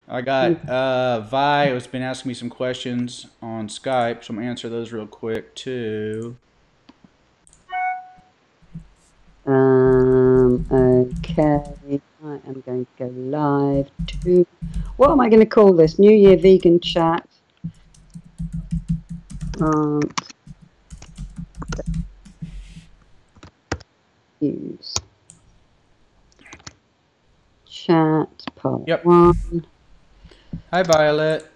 I got Vi has been asking me some questions on Skype, so I'm gonna answer those real quick too. Okay, I am going to go live to, what am I going to call this? New Year Vegan Chat. Use chat part Yep. 1. Hi, Violet.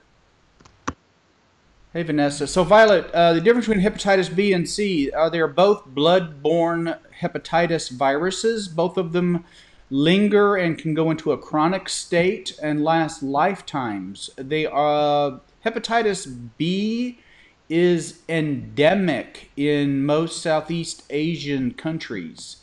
Hey, Vanessa. So, Violet, the difference between hepatitis B and C, they are both blood-borne hepatitis viruses. Both of them linger and can go into a chronic state and last lifetimes. They are hepatitis B is endemic in most Southeast Asian countries.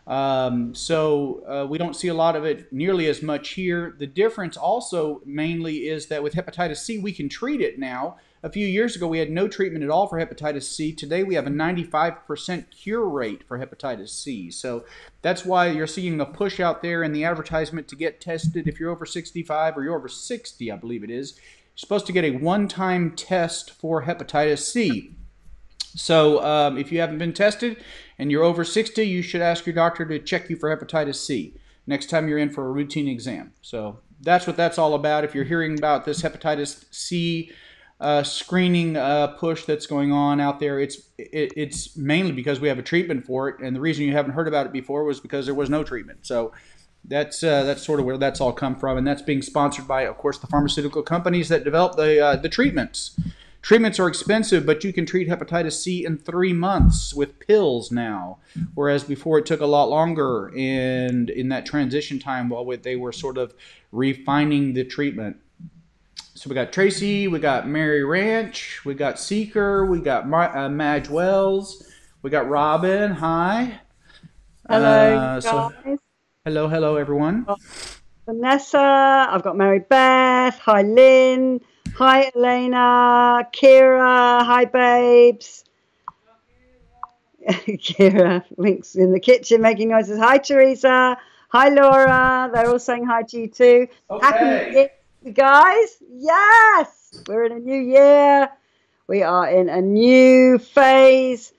So we don't see a lot of it nearly as much here. The difference also mainly is that with hepatitis C, we can treat it now. A few years ago, we had no treatment at all for hepatitis C. Today, we have a 95% cure rate for hepatitis C. So that's why you're seeing a push out there in the advertisement to get tested if you're over 65 or you're over 60, I believe it is. You're supposed to get a one-time test for hepatitis C. So if you haven't been tested and you're over 60, you should ask your doctor to check you for hepatitis C next time you're in for a routine exam. So that's what that's all about. If you're hearing about this hepatitis C screening push that's going on out there, it's mainly because we have a treatment for it, and the reason you haven't heard about it before was because there was no treatment. So that's sort of where that's all come from, and that's being sponsored by, of course, the pharmaceutical companies that develop the treatments. Treatments are expensive, but you can treat hepatitis C in 3 months with pills now, whereas before it took a lot longer. And in that transition time, while they were sort of refining the treatment. So we got Tracy, we got Mary Ranch, we got Seeker, we got Madge Wells, we got Robin. Hi. Hello, So guys. hello, everyone. Got Vanessa. I've got Mary Beth. Hi, Lynn. Hi, Elena. Kira. Hi, babes. Kira Link's in the kitchen making noises. Hi, Teresa. Hi, Laura. They're all saying hi to you too. Happy New Okay. Year, you guys. Yes, we're in a new year. We are in a new phase.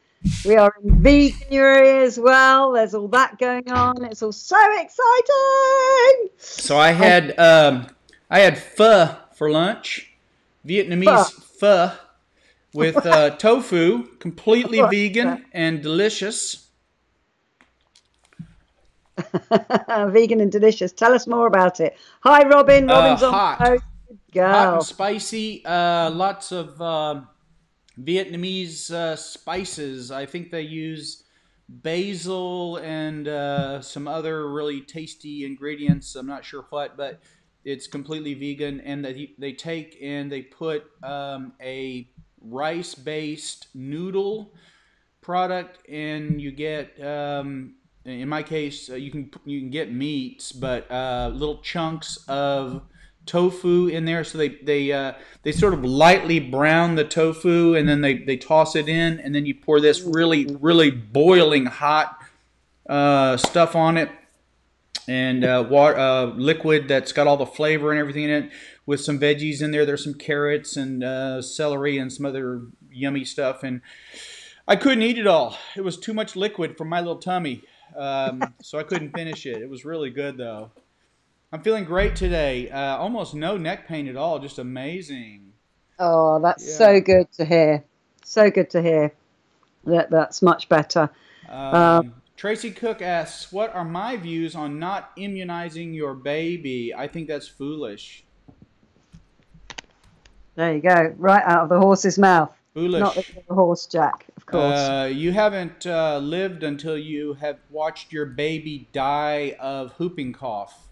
We are in veganuary as well. There's all that going on. It's all so exciting. So And I had pho for lunch, pho. Vietnamese pho with tofu, completely vegan and delicious. Vegan and delicious. Tell us more about it. Hi, Robin. Robin's on the Hot, phone. Good hot and girl. spicy. Lots of Vietnamese spices. I think they use basil and some other really tasty ingredients. I'm not sure what, but it's completely vegan. And they take and they put a rice based noodle product, and you get in my case you can get meats, but little chunks of tofu in there. So they sort of lightly brown the tofu, and then they toss it in, and then you pour this really boiling hot stuff on it, and water, liquid that's got all the flavor and everything in it, with some veggies in there. There's some carrots and celery and some other yummy stuff, and I couldn't eat it all. It was too much liquid for my little tummy, so I couldn't finish it. It was really good though. I'm feeling great today. Almost no neck pain at all. Just amazing. Oh, that's Yeah. so good to hear. So good to hear. That's much better. Um, Tracy Cook asks, "What are my views on not immunizing your baby? I think that's foolish. there you go. Right out of the horse's mouth. Not the Foolish. horse, Jack, of course. You haven't lived until you have watched your baby die of whooping cough.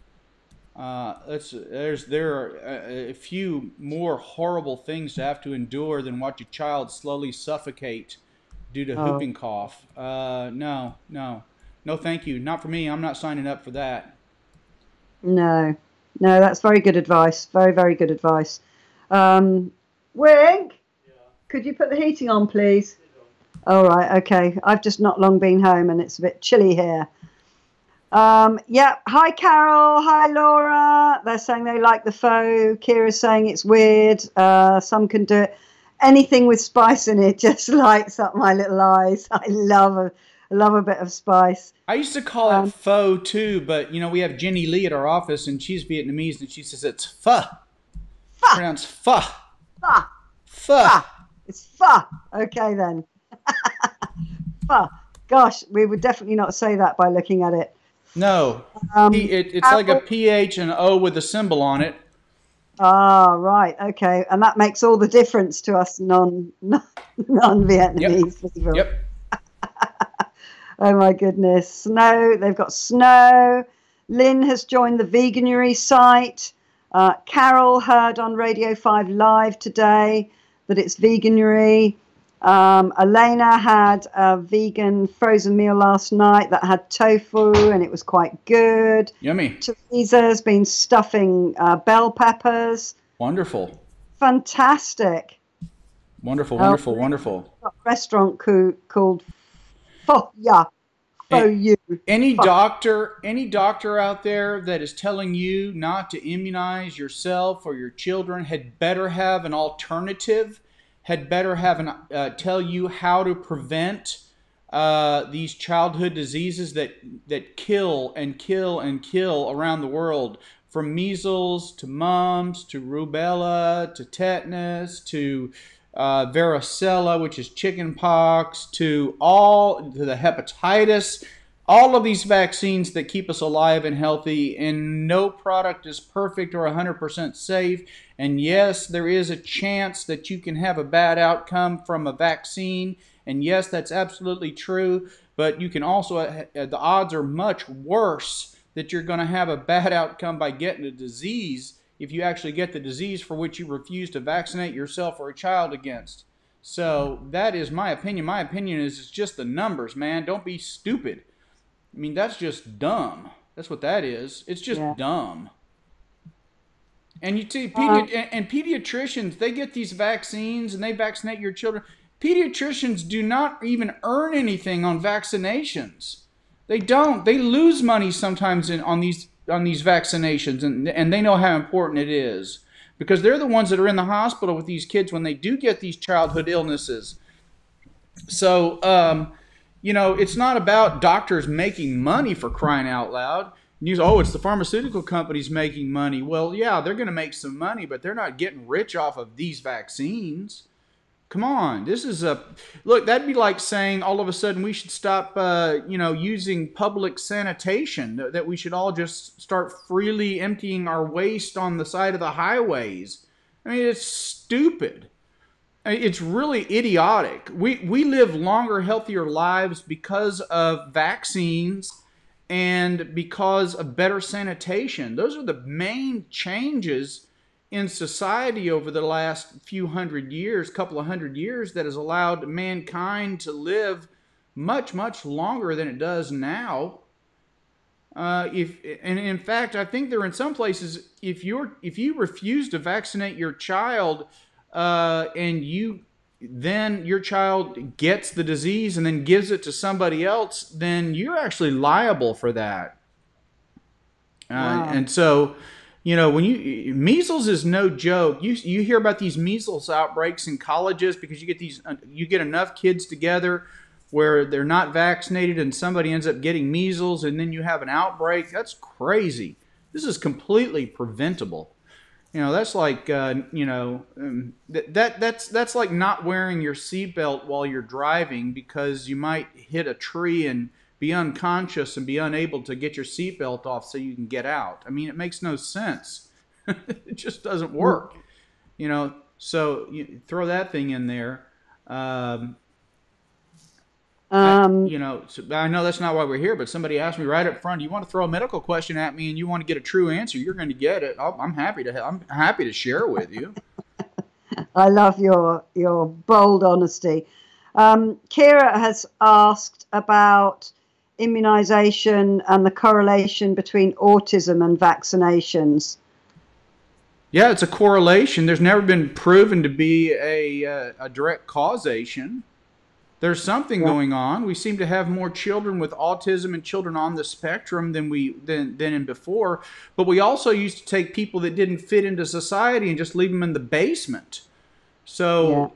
There are a few more horrible things to have to endure than watch a child slowly suffocate due to Oh, whooping cough. No, thank you. Not for me. I'm not signing up for that. no. No, that's very good advice. Very, very good advice. Um, Wink, could you put the heating on, please? All right, okay. I've just not long been home and it's a bit chilly here. Yeah. Hi, Carol. Hi, Laura. They're saying they like the faux. Kira's saying it's weird. Some can do it. Anything with spice in it just lights up my little eyes. I love a bit of spice. I used to call it pho too, but we have Jenny Lee at our office, and she's Vietnamese, and she says it's pho. Pho. Pronounced pho. Pho. Pho. Pho. It's pho. Okay then. Pho. Gosh, we would definitely not say that by looking at it. No, it's like a PH and O with a symbol on it. Ah, right, okay, and that makes all the difference to us non-Vietnamese people. Yep. Oh my goodness, Snow! They've got Snow. Lynn has joined the Veganuary site. Carol heard on Radio 5 Live today that it's Veganuary. Elena had a vegan frozen meal last night that had tofu and it was quite good. Yummy. Teresa's been stuffing bell peppers. Wonderful. Fantastic. Wonderful, wonderful, wonderful. Got a restaurant called Pho You. Any doctor out there that is telling you not to immunize yourself or your children had better have an alternative. Had better have tell you how to prevent these childhood diseases that kill and kill and kill around the world, from measles to mumps to rubella to tetanus to varicella, which is chicken pox, to the hepatitis. All of these vaccines that keep us alive and healthy, and no product is perfect or 100% safe. And yes, there is a chance that you can have a bad outcome from a vaccine. And yes, that's absolutely true. But you can also, the odds are much worse that you're going to have a bad outcome by getting a disease if you actually get the disease for which you refuse to vaccinate yourself or a child against. So that is my opinion. My opinion is it's just the numbers, man. Don't be stupid. I mean, that's just dumb. That's what that is. It's just dumb. And you see, and pediatricians, they get these vaccines and they vaccinate your children. Pediatricians do not even earn anything on vaccinations. They don't. They lose money sometimes on these vaccinations, and they know how important it is because they're the ones that are in the hospital with these kids when they do get these childhood illnesses. So, it's not about doctors making money, for crying out loud. It's the pharmaceutical companies making money. Well, yeah, they're going to make some money, but they're not getting rich off of these vaccines. Come on. Look, that'd be like saying all of a sudden we should stop, using public sanitation, that we should all just start freely emptying our waste on the side of the highways. I mean, it's stupid. It's really idiotic. We live longer, healthier lives because of vaccines and because of better sanitation. Those are the main changes in society over the last couple of hundred years, that has allowed mankind to live much, much longer than it does now. In fact, I think there are in some places, if you refuse to vaccinate your child, and then your child gets the disease and then gives it to somebody else, then you're actually liable for that. Wow. And so, measles is no joke. You hear about these measles outbreaks in colleges because you get enough kids together where they're not vaccinated and somebody ends up getting measles and then you have an outbreak. That's crazy. This is completely preventable. That's like, that's like not wearing your seatbelt while you're driving because you might hit a tree and be unconscious and be unable to get your seatbelt off so you can get out. I mean, it makes no sense. It just doesn't work. So you throw that thing in there. I know that's not why we're here, but somebody asked me right up front, you want to throw a medical question at me and you want to get a true answer, you're going to get it. I'm happy to share with you. I love your bold honesty. Kira has asked about immunization and the correlation between autism and vaccinations. Yeah, it's a correlation. There's never been proven to be a direct causation. there's something Yeah. going on. We seem to have more children with autism and children on the spectrum than in before. But we also used to take people that didn't fit into society and just leave them in the basement. Yeah. So,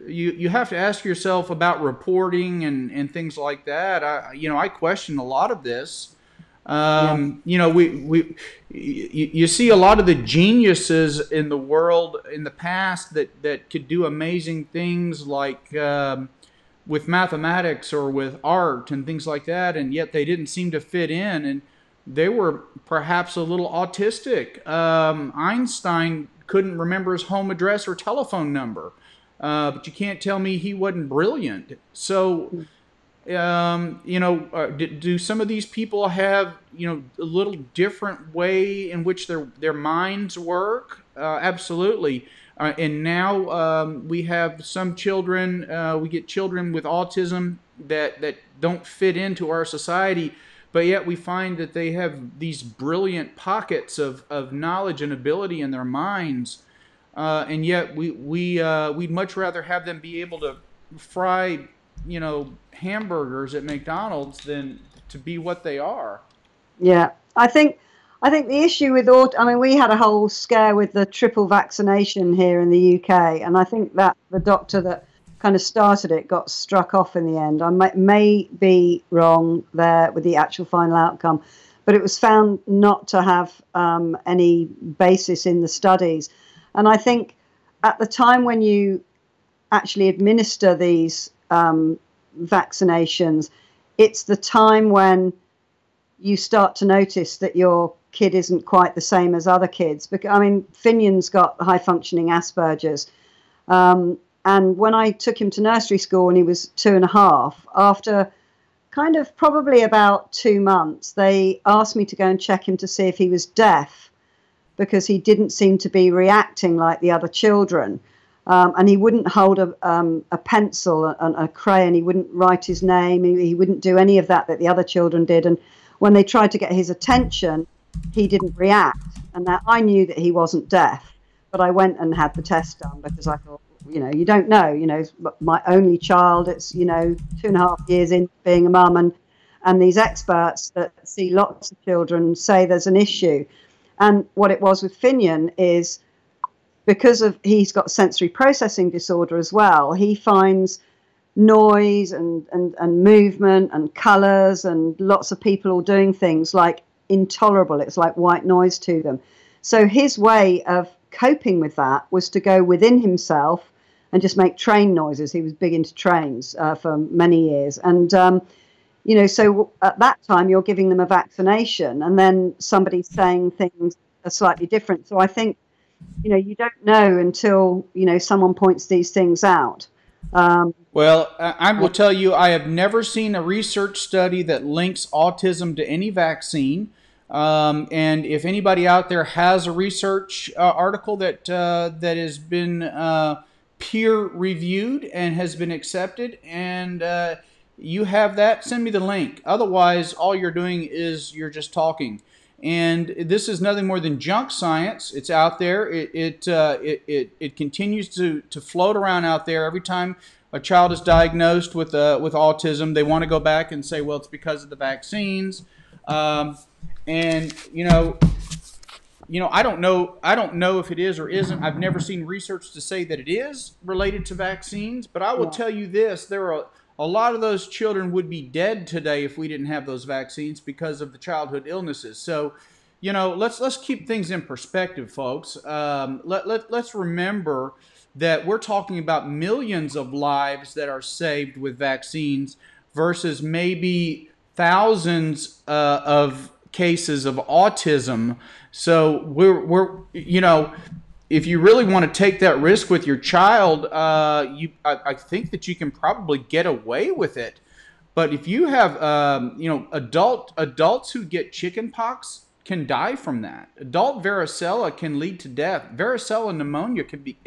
you have to ask yourself about reporting and things like that. I question a lot of this. Yeah. You see a lot of the geniuses in the world in the past that could do amazing things like with mathematics or with art and things like that, and yet they didn't seem to fit in, and they were perhaps a little autistic. Einstein couldn't remember his home address or telephone number, but you can't tell me he wasn't brilliant. So, do some of these people have a little different way in which their minds work? Absolutely. And now we have some children. We get children with autism that don't fit into our society, but yet we find that they have these brilliant pockets of knowledge and ability in their minds, and yet we'd much rather have them be able to fry hamburgers at McDonald's than to be what they are. Yeah, I think the issue with I mean, we had a whole scare with the triple vaccination here in the UK, and I think that the doctor that kind of started it got struck off in the end. I may be wrong there with the actual final outcome, but it was found not to have any basis in the studies. And I think at the time when you actually administer these vaccinations, it's the time when you start to notice that your kid isn't quite the same as other kids. Because I mean, Finion's got high functioning Asperger's, and when I took him to nursery school when he was 2.5, after kind of probably about 2 months, they asked me to go and check him to see if he was deaf, because he didn't seem to be reacting like the other children. And he wouldn't hold a pencil and a crayon. He wouldn't write his name. He wouldn't do any of that the other children did. And when they tried to get his attention, he didn't react. And now I knew that he wasn't deaf, but I went and had the test done because I thought, you don't know. My only child. It's 2.5 years into being a mum, and these experts that see lots of children say there's an issue. And what it was with Finian is, because he's got sensory processing disorder as well, he finds noise and movement and colours and lots of people all doing things like intolerable. It's like white noise to them. So his way of coping with that was to go within himself and just make train noises. He was big into trains for many years. And, so at that time you're giving them a vaccination and then somebody's saying things are slightly different. So I think, you don't know until, someone points these things out. Well, I will tell you, I have never seen a research study that links autism to any vaccine. And if anybody out there has a research article that has been peer reviewed and has been accepted, and you have that, send me the link. Otherwise, all you're doing is you're just talking. And this is nothing more than junk science. It's out there. It continues to float around out there. Every time a child is diagnosed with autism, they want to go back and say, well, it's because of the vaccines. I don't know if it is or isn't. I've never seen research to say that it is related to vaccines. But I will tell you this: there are a lot of those children would be dead today if we didn't have those vaccines because of the childhood illnesses. So, let's keep things in perspective, folks. Let's remember that we're talking about millions of lives that are saved with vaccines versus maybe thousands of cases of autism. So we're if you really want to take that risk with your child, I think that you can probably get away with it. But if you have, adults who get chickenpox can die from that. Adult varicella can lead to death. Varicella pneumonia can be.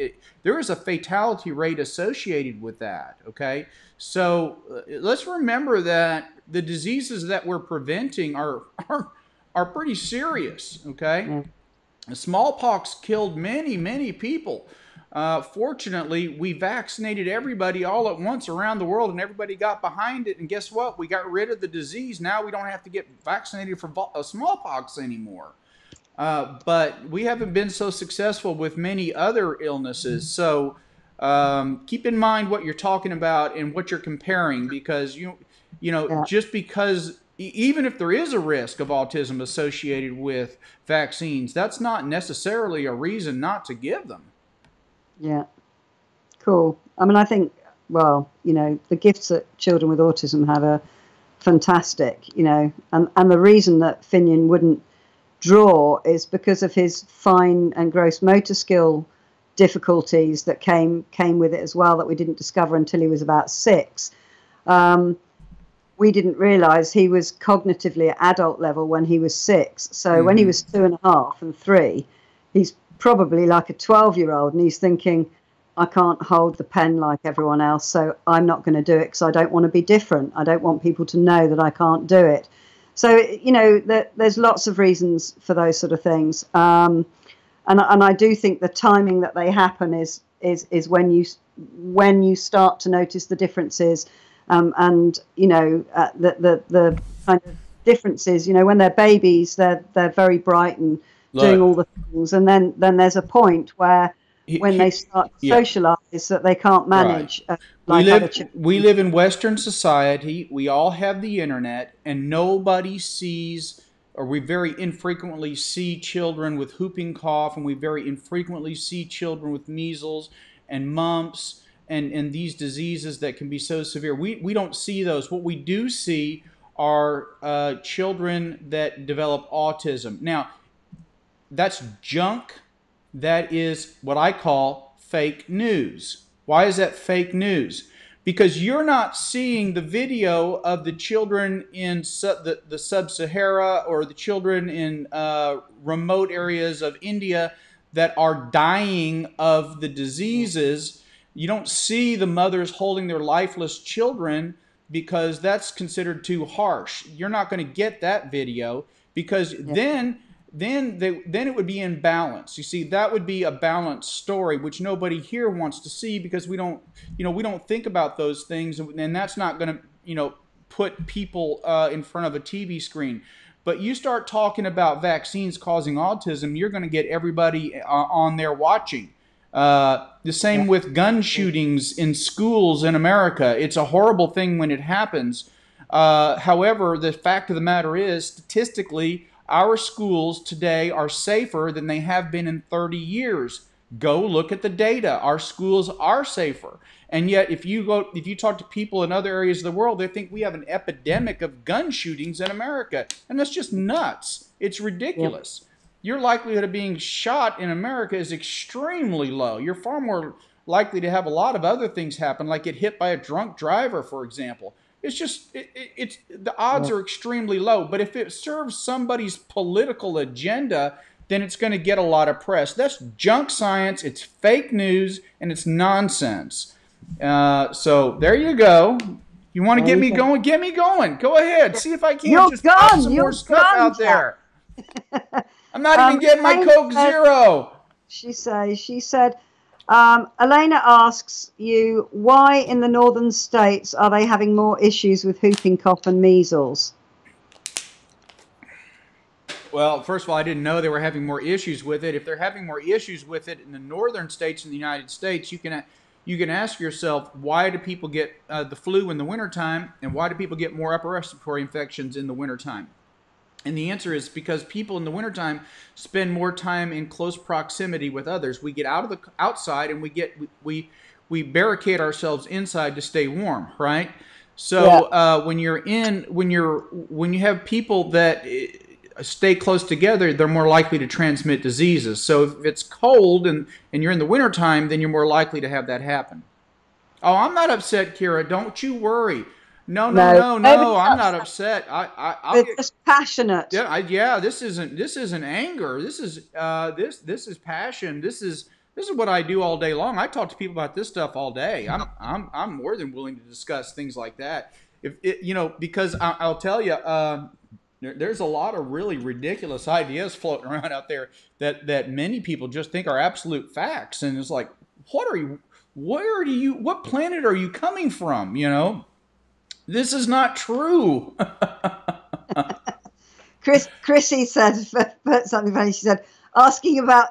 There is a fatality rate associated with that. Okay, so let's remember that the diseases that we're preventing are pretty serious. Okay. Smallpox killed many people. Fortunately, we vaccinated everybody all at once around the world, and everybody got behind it. And guess what? We got rid of the disease. Now we don't have to get vaccinated for smallpox anymore. But we haven't been so successful with many other illnesses. So keep in mind what you're talking about and what you're comparing, because Yeah. just because even if there is a risk of autism associated with vaccines, that's not necessarily a reason not to give them. Yeah. Cool. I mean, I think, well, the gifts that children with autism have are fantastic, and the reason that Finian wouldn't draw is because of his fine and gross motor skill difficulties that came with it as well, that we didn't discover until he was about 6. We didn't realize he was cognitively at adult level when he was 6. So when he was 2.5 and 3, he's probably like a 12-year-old, and he's thinking, I can't hold the pen like everyone else, so I'm not going to do it because I don't want to be different. I don't want people to know that I can't do it. So, there's lots of reasons for those sort of things. And I do think the timing that they happen is when you start to notice the differences, and the kind of differences. When they're babies, they're very bright and doing all the things, and then there's a point where when they start to socialize that they can't manage. Right. We live in Western society. We all have the internet, and nobody sees, or we very infrequently see, children with whooping cough, and we very infrequently see children with measles and mumps and these diseases that can be so severe. We don't see those. What we do see are children that develop autism. Now, that's junk. That is what I call fake news. Why is that fake news? Because you're not seeing the video of the children in the sub-Sahara, or the children in remote areas of India that are dying of the diseases. You don't see the mothers holding their lifeless children, because that's considered too harsh. You're not going to get that video, because then it would be in balance. You see, that would be a balanced story, which nobody here wants to see, because we don't think about those things, and that's not going to, put people in front of a TV screen. But you start talking about vaccines causing autism, you're going to get everybody on there watching. The same with gun shootings in schools in America. It's a horrible thing when it happens. However, the fact of the matter is, statistically, our schools today are safer than they have been in 30 years. Go look at the data. Our schools are safer. And yet, if you talk to people in other areas of the world, they think we have an epidemic of gun shootings in America. And that's just nuts. It's ridiculous. Yep. Your likelihood of being shot in America is extremely low. You're far more likely to have a lot of other things happen, like get hit by a drunk driver, for example. It's just, the odds are extremely low. But if it serves somebody's political agenda, then it's going to get a lot of press. That's junk science, it's fake news, and it's nonsense. So there you go. You want to get me going? Get me going. Go ahead. See if I can't just pop some more stuff out there. I'm not even getting my Coke Zero. She said, Elena asks you, why in the northern states are they having more issues with whooping cough and measles? Well, first of all, I didn't know they were having more issues with it. If they're having more issues with it in the northern states in the United States, you can ask yourself, why do people get the flu in the wintertime, and why do people get more upper respiratory infections in the wintertime? And the answer is because people in the wintertime spend more time in close proximity with others. We get outside and we barricade ourselves inside to stay warm, right? So when you have people that stay close together, they're more likely to transmit diseases. So if it's cold and you're in the wintertime, then you're more likely to have that happen. Oh, I'm not upset, Kira. Don't you worry. No, I'm not upset. I'll get just passionate. Yeah, this isn't anger. This is passion. This is what I do all day long. I talk to people about this stuff all day. I'm more than willing to discuss things like that. Because I'll tell you, there's a lot of really ridiculous ideas floating around out there that many people just think are absolute facts, and it's like, what are you? Where do you? What planet are you coming from? You know, this is not true. Chrissy said put something funny. She said asking about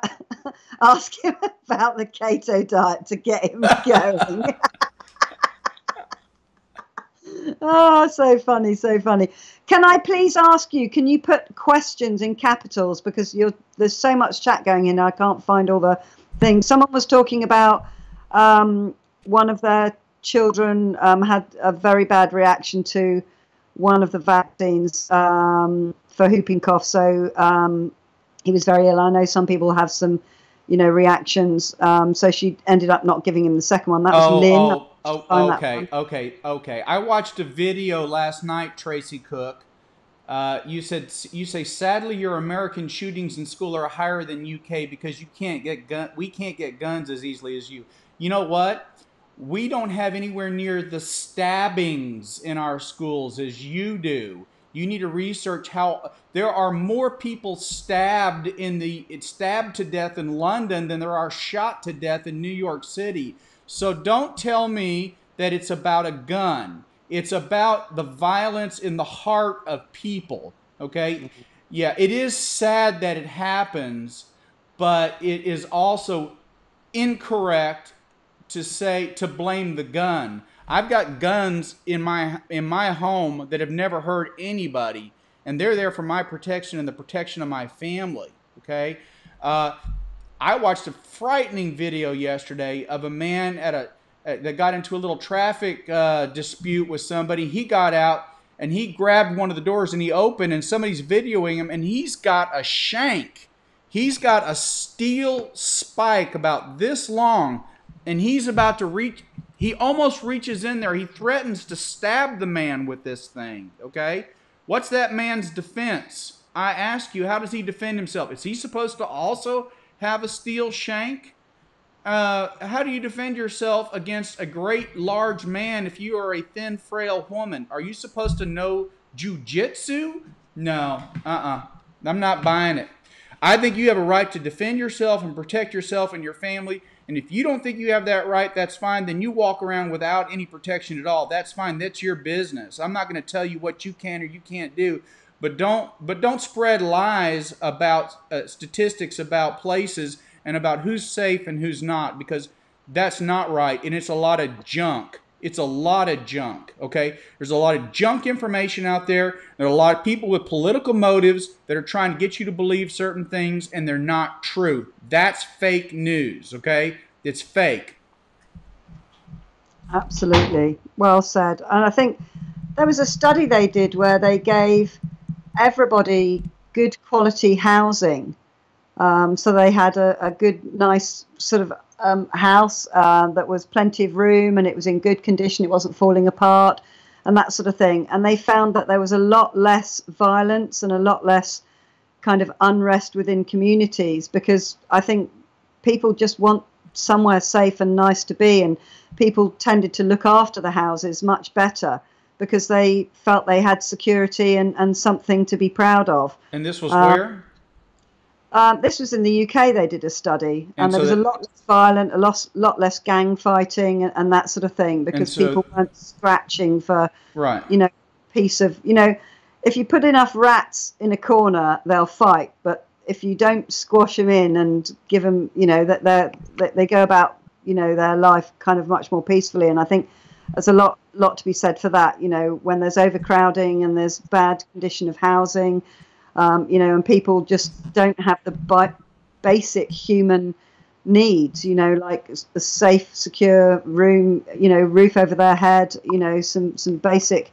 ask him about the keto diet to get him going. Oh, so funny, so funny. Can I please ask you, can you put questions in capitals? Because there's so much chat going in, I can't find all the things. Someone was talking about one of their children had a very bad reaction to one of the vaccines for whooping cough. So he was very ill. I know some people have some, reactions. So she ended up not giving him the second one. That was Lynn. Okay. I watched a video last night, Tracy Cook. You say sadly your American shootings in school are higher than UK because we can't get guns as easily as you. You know what? We don't have anywhere near the stabbings in our schools as you do. You need to research how there are more people stabbed to death in London than there are shot to death in New York City. So don't tell me that it's about a gun. It's about the violence in the heart of people, okay? Yeah, it is sad that it happens, but it is also incorrect to blame the gun. I've got guns in my home that have never hurt anybody, and they're there for my protection and the protection of my family, okay? I watched a frightening video yesterday of a man that got into a little traffic dispute with somebody. He got out and he grabbed one of the doors and he opened, and somebody's videoing him, and he's got a shank. He's got a steel spike about this long, and he's about to reach. He almost reaches in there. He threatens to stab the man with this thing, okay? What's that man's defense? I ask you, how does he defend himself? Is he supposed to also have a steel shank? How do you defend yourself against a great large man if you are a thin, frail woman? Are you supposed to know jujitsu? No, I'm not buying it. I think you have a right to defend yourself and protect yourself and your family. And if you don't think you have that right, that's fine. Then you walk around without any protection at all. That's fine. That's your business. I'm not going to tell you what you can or you can't do. But don't spread lies about statistics about places and about who's safe and who's not, because that's not right, and it's a lot of junk. It's a lot of junk, okay? There's a lot of junk information out there. There are a lot of people with political motives that are trying to get you to believe certain things, and they're not true. That's fake news, okay? It's fake. Absolutely. Well said. And I think there was a study they did where they gave everybody good quality housing. So they had a good, nice sort of house that was plenty of room, and it was in good condition. It wasn't falling apart and that sort of thing. And they found that there was a lot less violence and a lot less kind of unrest within communities, because I think people just want somewhere safe and nice to be. And people tended to look after the houses much better because they felt they had security and something to be proud of. And this was where? This was in the UK. They did a study, and there was a lot less violent, a lot less gang fighting, and that sort of thing, because people weren't scratching for, piece of, if you put enough rats in a corner, they'll fight. But if you don't squash them in and give them, that they go about, their life kind of much more peacefully. And I think there's a lot to be said for that. When there's overcrowding and there's bad condition of housing. And people just don't have the basic human needs, like a safe, secure room, roof over their head, some basic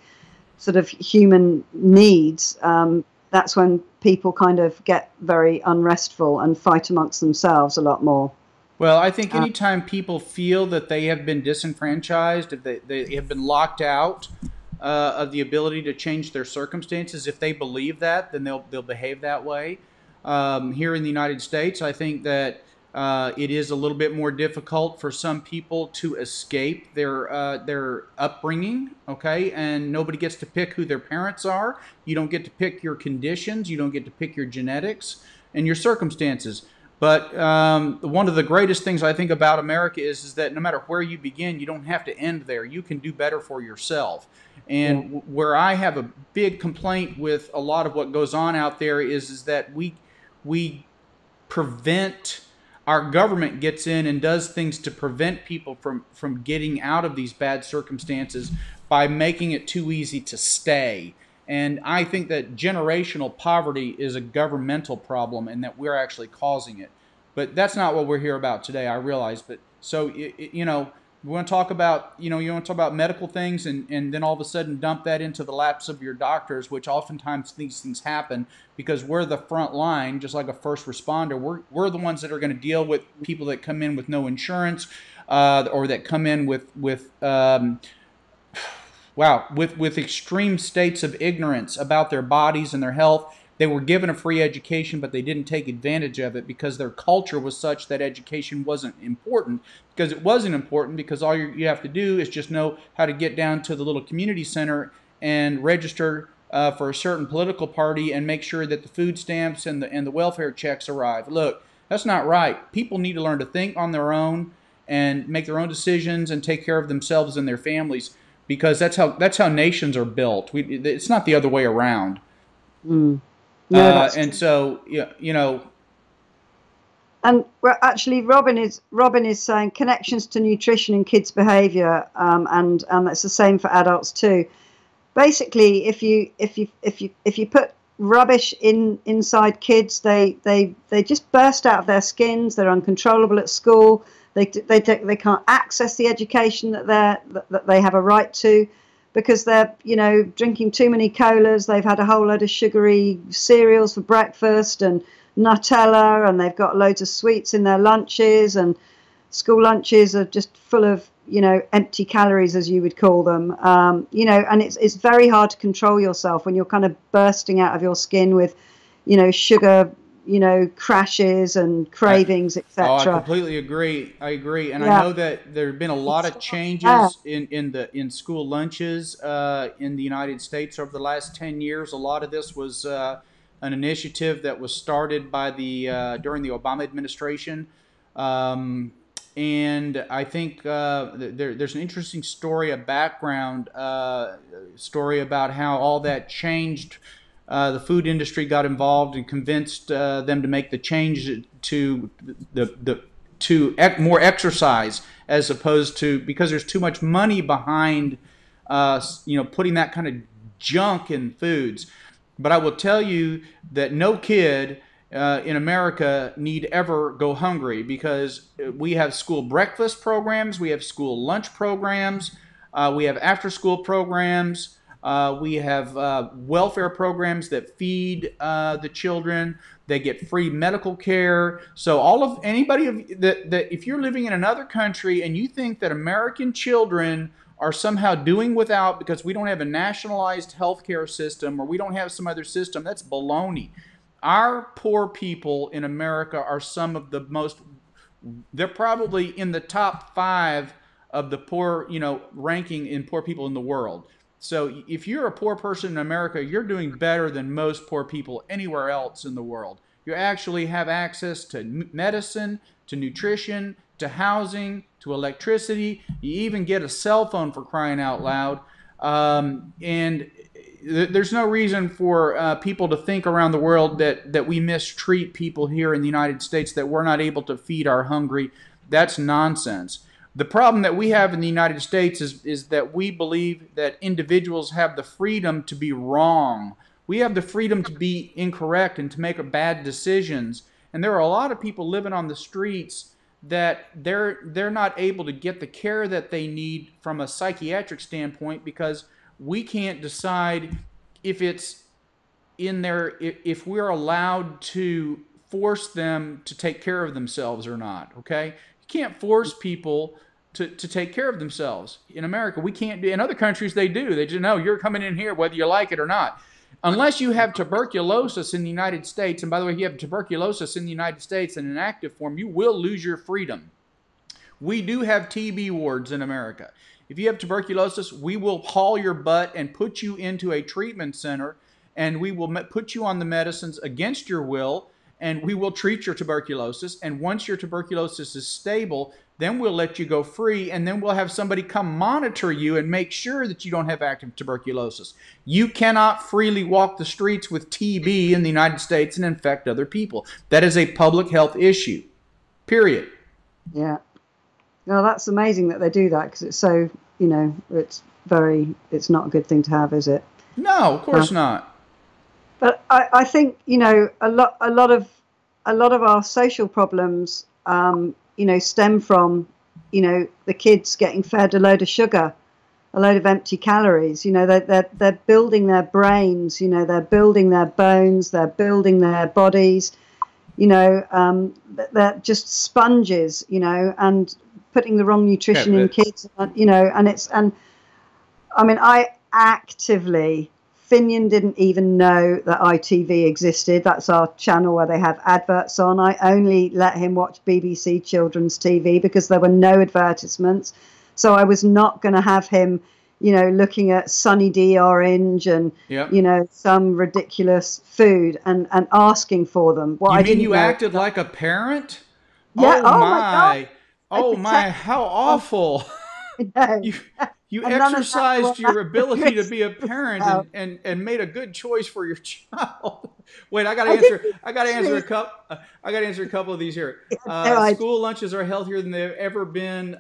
sort of human needs. That's when people kind of get very unrestful and fight amongst themselves a lot more. Well, I think anytime people feel that they have been disenfranchised, if they have been locked out of the ability to change their circumstances, if they believe that, then they'll behave that way. Here in the United States, I think that it is a little bit more difficult for some people to escape their upbringing. Okay, and nobody gets to pick who their parents are. You don't get to pick your conditions. You don't get to pick your genetics and your circumstances. But one of the greatest things I think about America is that no matter where you begin, you don't have to end there. You can do better for yourself. Yeah. And where I have a big complaint with a lot of what goes on out there is that we prevent, our government gets in and does things to prevent people from getting out of these bad circumstances by making it too easy to stay. And I think that generational poverty is a governmental problem and that we're actually causing it. But that's not what we're here about today, I realize. But so, we want to talk about, you want to talk about medical things and then all of a sudden dump that into the laps of your doctors, which oftentimes these things happen because we're the front line, just like a first responder. We're the ones that are going to deal with people that come in with no insurance, or that come in with extreme states of ignorance about their bodies and their health. They were given a free education, but they didn't take advantage of it because their culture was such that education wasn't important. Because it wasn't important because all you have to do is just know how to get down to the little community center and register for a certain political party and make sure that the food stamps and the welfare checks arrive. Look, that's not right. People need to learn to think on their own and make their own decisions and take care of themselves and their families, because that's how nations are built. It's not the other way around. Mm. No, that's And true. so, And well, actually, Robin is saying connections to nutrition and kids' behaviour, and that's the same for adults too. Basically, if you put rubbish inside kids, they just burst out of their skins. They're uncontrollable at school. They can't access the education that they have a right to, because they're drinking too many colas. They've had a whole load of sugary cereals for breakfast and Nutella, and they've got loads of sweets in their lunches, and school lunches are just full of empty calories, as you would call them. And it's very hard to control yourself when you're kind of bursting out of your skin with sugar crashes and I, cravings, oh, I etc. completely agree. I agree, and I Yeah, know that there have been a lot it's of so unfair. changes in school lunches in the United States over the last 10 years. A lot of this was an initiative that was started by the during the Obama administration. Um, and I think there's an interesting story, a background story about how all that changed. The food industry got involved and convinced them to make the change to more exercise, as opposed to, because there's too much money behind putting that kind of junk in foods. But I will tell you that no kid in America need ever go hungry, because we have school breakfast programs, we have school lunch programs, we have after school programs. We have welfare programs that feed the children. They get free medical care. So all of anybody that if you're living in another country and you think that American children are somehow doing without because we don't have a nationalized healthcare system or we don't have some other system, that's baloney. Our poor people in America are some of the most, they're probably in the top five of the poor, ranking in poor people in the world. So if you're a poor person in America, you're doing better than most poor people anywhere else in the world. You actually have access to medicine, to nutrition, to housing, to electricity. You even get a cell phone, for crying out loud. And there's no reason for people to think around the world that we mistreat people here in the United States, that we're not able to feed our hungry. That's nonsense. The problem that we have in the United States is that we believe that individuals have the freedom to be wrong. We have the freedom to be incorrect and to make bad decisions. And there are a lot of people living on the streets that they're not able to get the care that they need from a psychiatric standpoint, because we can't decide if it's in their, if we're allowed to force them to take care of themselves or not. Okay, you can't force people to take care of themselves. In America, we can't do. In other countries, they do. They just know you're coming in here whether you like it or not. Unless you have tuberculosis in the United States, and by the way, if you have tuberculosis in the United States in an active form, you will lose your freedom. We do have TB wards in America. If you have tuberculosis, we will haul your butt and put you into a treatment center, and we will put you on the medicines against your will, and we will treat your tuberculosis. And once your tuberculosis is stable, then we'll let you go free, and then we'll have somebody come monitor you and make sure that you don't have active tuberculosis. You cannot freely walk the streets with TB in the United States and infect other people. That is a public health issue, period. Yeah. No, that's amazing that they do that, because it's so, it's not a good thing to have, is it? No, of course not. But I think, a lot of our social problems, stem from, the kids getting fed a load of sugar, a load of empty calories. They're building their brains, they're building their bones, they're building their bodies, they're just sponges, and putting the wrong nutrition in kids, and I actively, Finian didn't even know that ITV existed. That's our channel where they have adverts on. I only let him watch BBC Children's TV because there were no advertisements. So I was not going to have him, looking at Sunny D Orange and, some ridiculous food and asking for them. Well, you mean you acted like a parent? Yeah. Oh my God. Oh my, how awful. You exercised your ability to be a parent and made a good choice for your child. Wait, I got to answer a couple of these here. School lunches are healthier than they've ever been.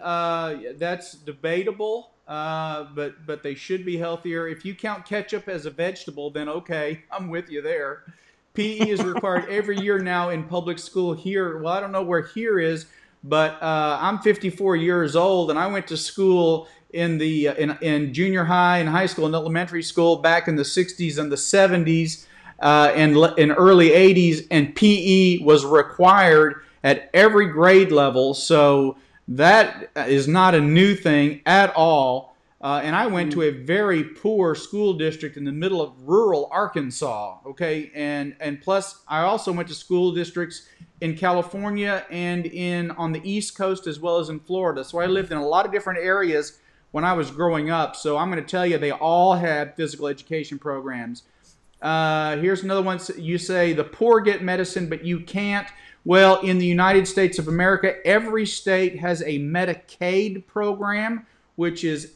That's debatable, but they should be healthier. If you count ketchup as a vegetable, then okay, I'm with you there. PE is required every year now in public school here. Well, I don't know where here is, but I'm 54 years old, and I went to school in the in junior high and high school and elementary school back in the 60s and the 70s and in early 80s, and PE was required at every grade level. So that is not a new thing at all. And I went to a very poor school district in the middle of rural Arkansas. Okay, and plus I also went to school districts in California and on the East Coast as well as in Florida. So I lived in a lot of different areas when I was growing up. So I'm going to tell you, they all had physical education programs. Here's another one. You say the poor get medicine, but you can't. Well, in the United States of America, every state has a Medicaid program, which is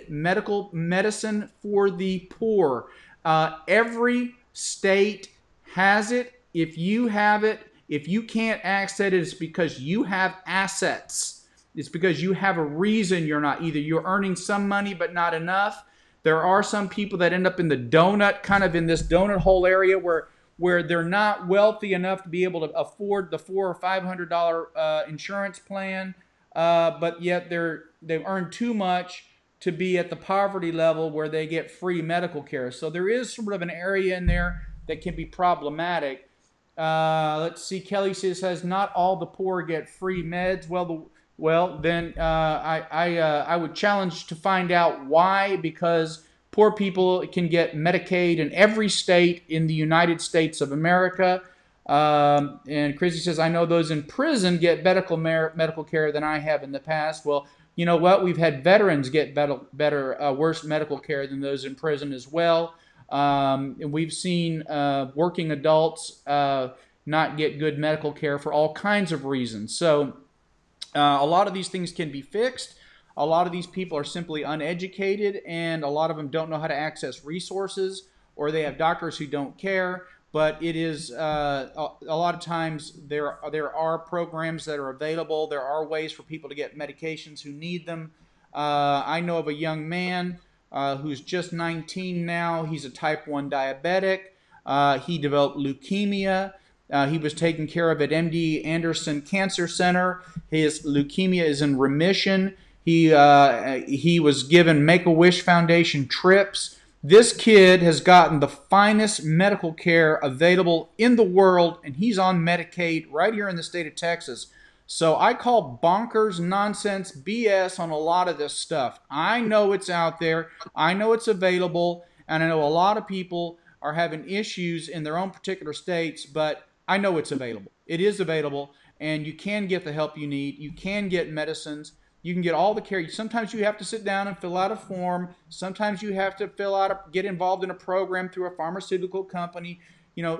medical medicine for the poor. Every state has it. If you have it, if you can't access it, it's because you have assets. It's because you have a reason you're not. Either you're earning some money but not enough. There are some people that end up in the donut, kind of in this donut hole area where they're not wealthy enough to be able to afford the $400 or $500 insurance plan, but yet they've earned too much to be at the poverty level where they get free medical care. So there is sort of an area in there that can be problematic. Let's see. Kelly says not all the poor get free meds. Well, then I would challenge to find out why, because poor people can get Medicaid in every state in the United States of America. And Chrissy says, I know those in prison get medical care than I have in the past. Well, you know what? We've had veterans get worse medical care than those in prison as well. And we've seen working adults not get good medical care for all kinds of reasons. So a lot of these things can be fixed. A lot of these people are simply uneducated, and a lot of them don't know how to access resources, or they have doctors who don't care. But it is a lot of times there are programs that are available. There are ways for people to get medications who need them. I know of a young man who's just 19 now. He's a type 1 diabetic. He developed leukemia. He was taken care of at MD Anderson Cancer Center. His leukemia is in remission. He was given Make-A-Wish Foundation trips. This kid has gotten the finest medical care available in the world, and he's on Medicaid right here in the state of Texas. So I call bonkers, nonsense, BS on a lot of this stuff. I know it's out there. I know it's available, and I know a lot of people are having issues in their own particular states, but I know it's available. It is available, and you can get the help you need. You can get medicines. You can get all the care. Sometimes you have to sit down and fill out a form. Sometimes you have to get involved in a program through a pharmaceutical company.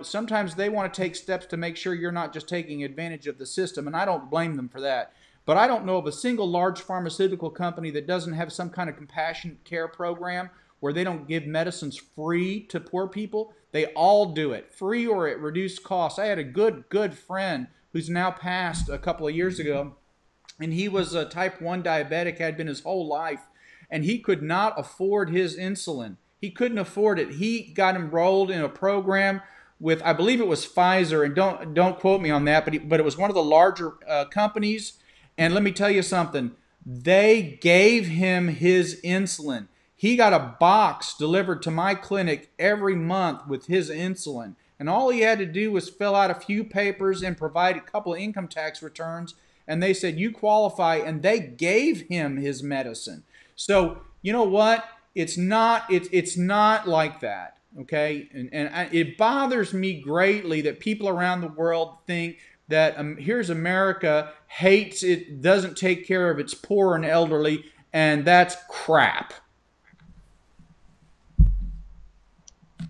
sometimes they want to take steps to make sure you're not just taking advantage of the system, and I don't blame them for that. But I don't know of a single large pharmaceutical company that doesn't have some kind of compassionate care program where they don't give medicines free to poor people. They all do it, free or at reduced cost. I had a good friend who's now passed a couple of years ago, and he was a type 1 diabetic, had been his whole life, and he could not afford his insulin. He couldn't afford it. He got enrolled in a program with, I believe it was Pfizer, and don't quote me on that, but it was one of the larger companies. And let me tell you something. They gave him his insulin. He got a box delivered to my clinic every month with his insulin. And all he had to do was fill out a few papers and provide a couple of income tax returns. And they said, you qualify, and they gave him his medicine. So, you know what? It's not like that. Okay, and it bothers me greatly that people around the world think that here's America, hates it, doesn't take care of its poor and elderly, and that's crap.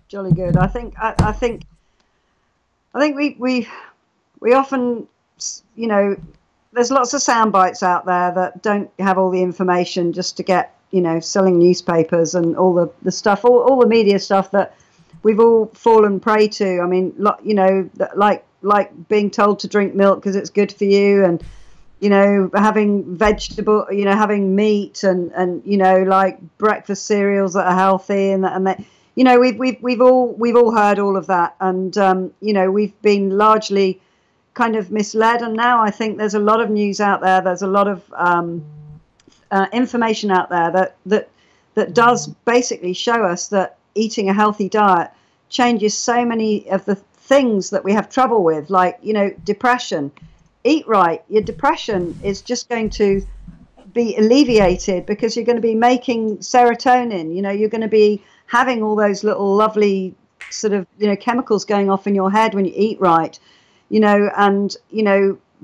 Jolly good. I think we often, there's lots of sound bites out there that don't have all the information just to get, selling newspapers and all the stuff, all the media stuff that we've all fallen prey to. I mean, like being told to drink milk because it's good for you, and having vegetable, having meat, and like breakfast cereals that are healthy, and that we've all heard all of that, and we've been largely kind of misled. And now I think there's a lot of news out there. There's a lot of information out there that does basically show us that eating a healthy diet changes so many of the things that we have trouble with, like depression. Eat right, your depression is just going to be alleviated because you're going to be making serotonin. You're going to be having all those little lovely sort of chemicals going off in your head when you eat right. And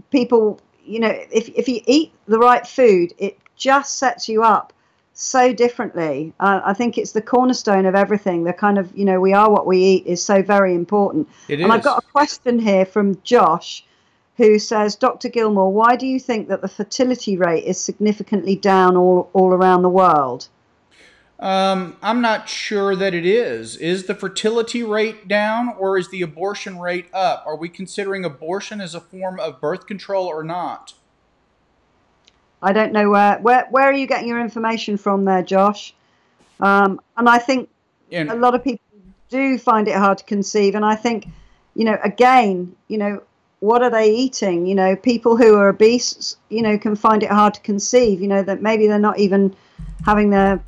people, if you eat the right food, it just sets you up so differently. I think it's the cornerstone of everything. The kind of, we are what we eat is so very important. It is. And I've got a question here from Josh, who says, Dr. Gilmore, why do you think that the fertility rate is significantly down all around the world? I'm not sure that it is. Is the fertility rate down, or is the abortion rate up? Are we considering abortion as a form of birth control or not? I don't know where are you getting your information from there, Josh? And I think a lot of people do find it hard to conceive. And I think, again, what are they eating? People who are obese, can find it hard to conceive. That maybe they're not even having their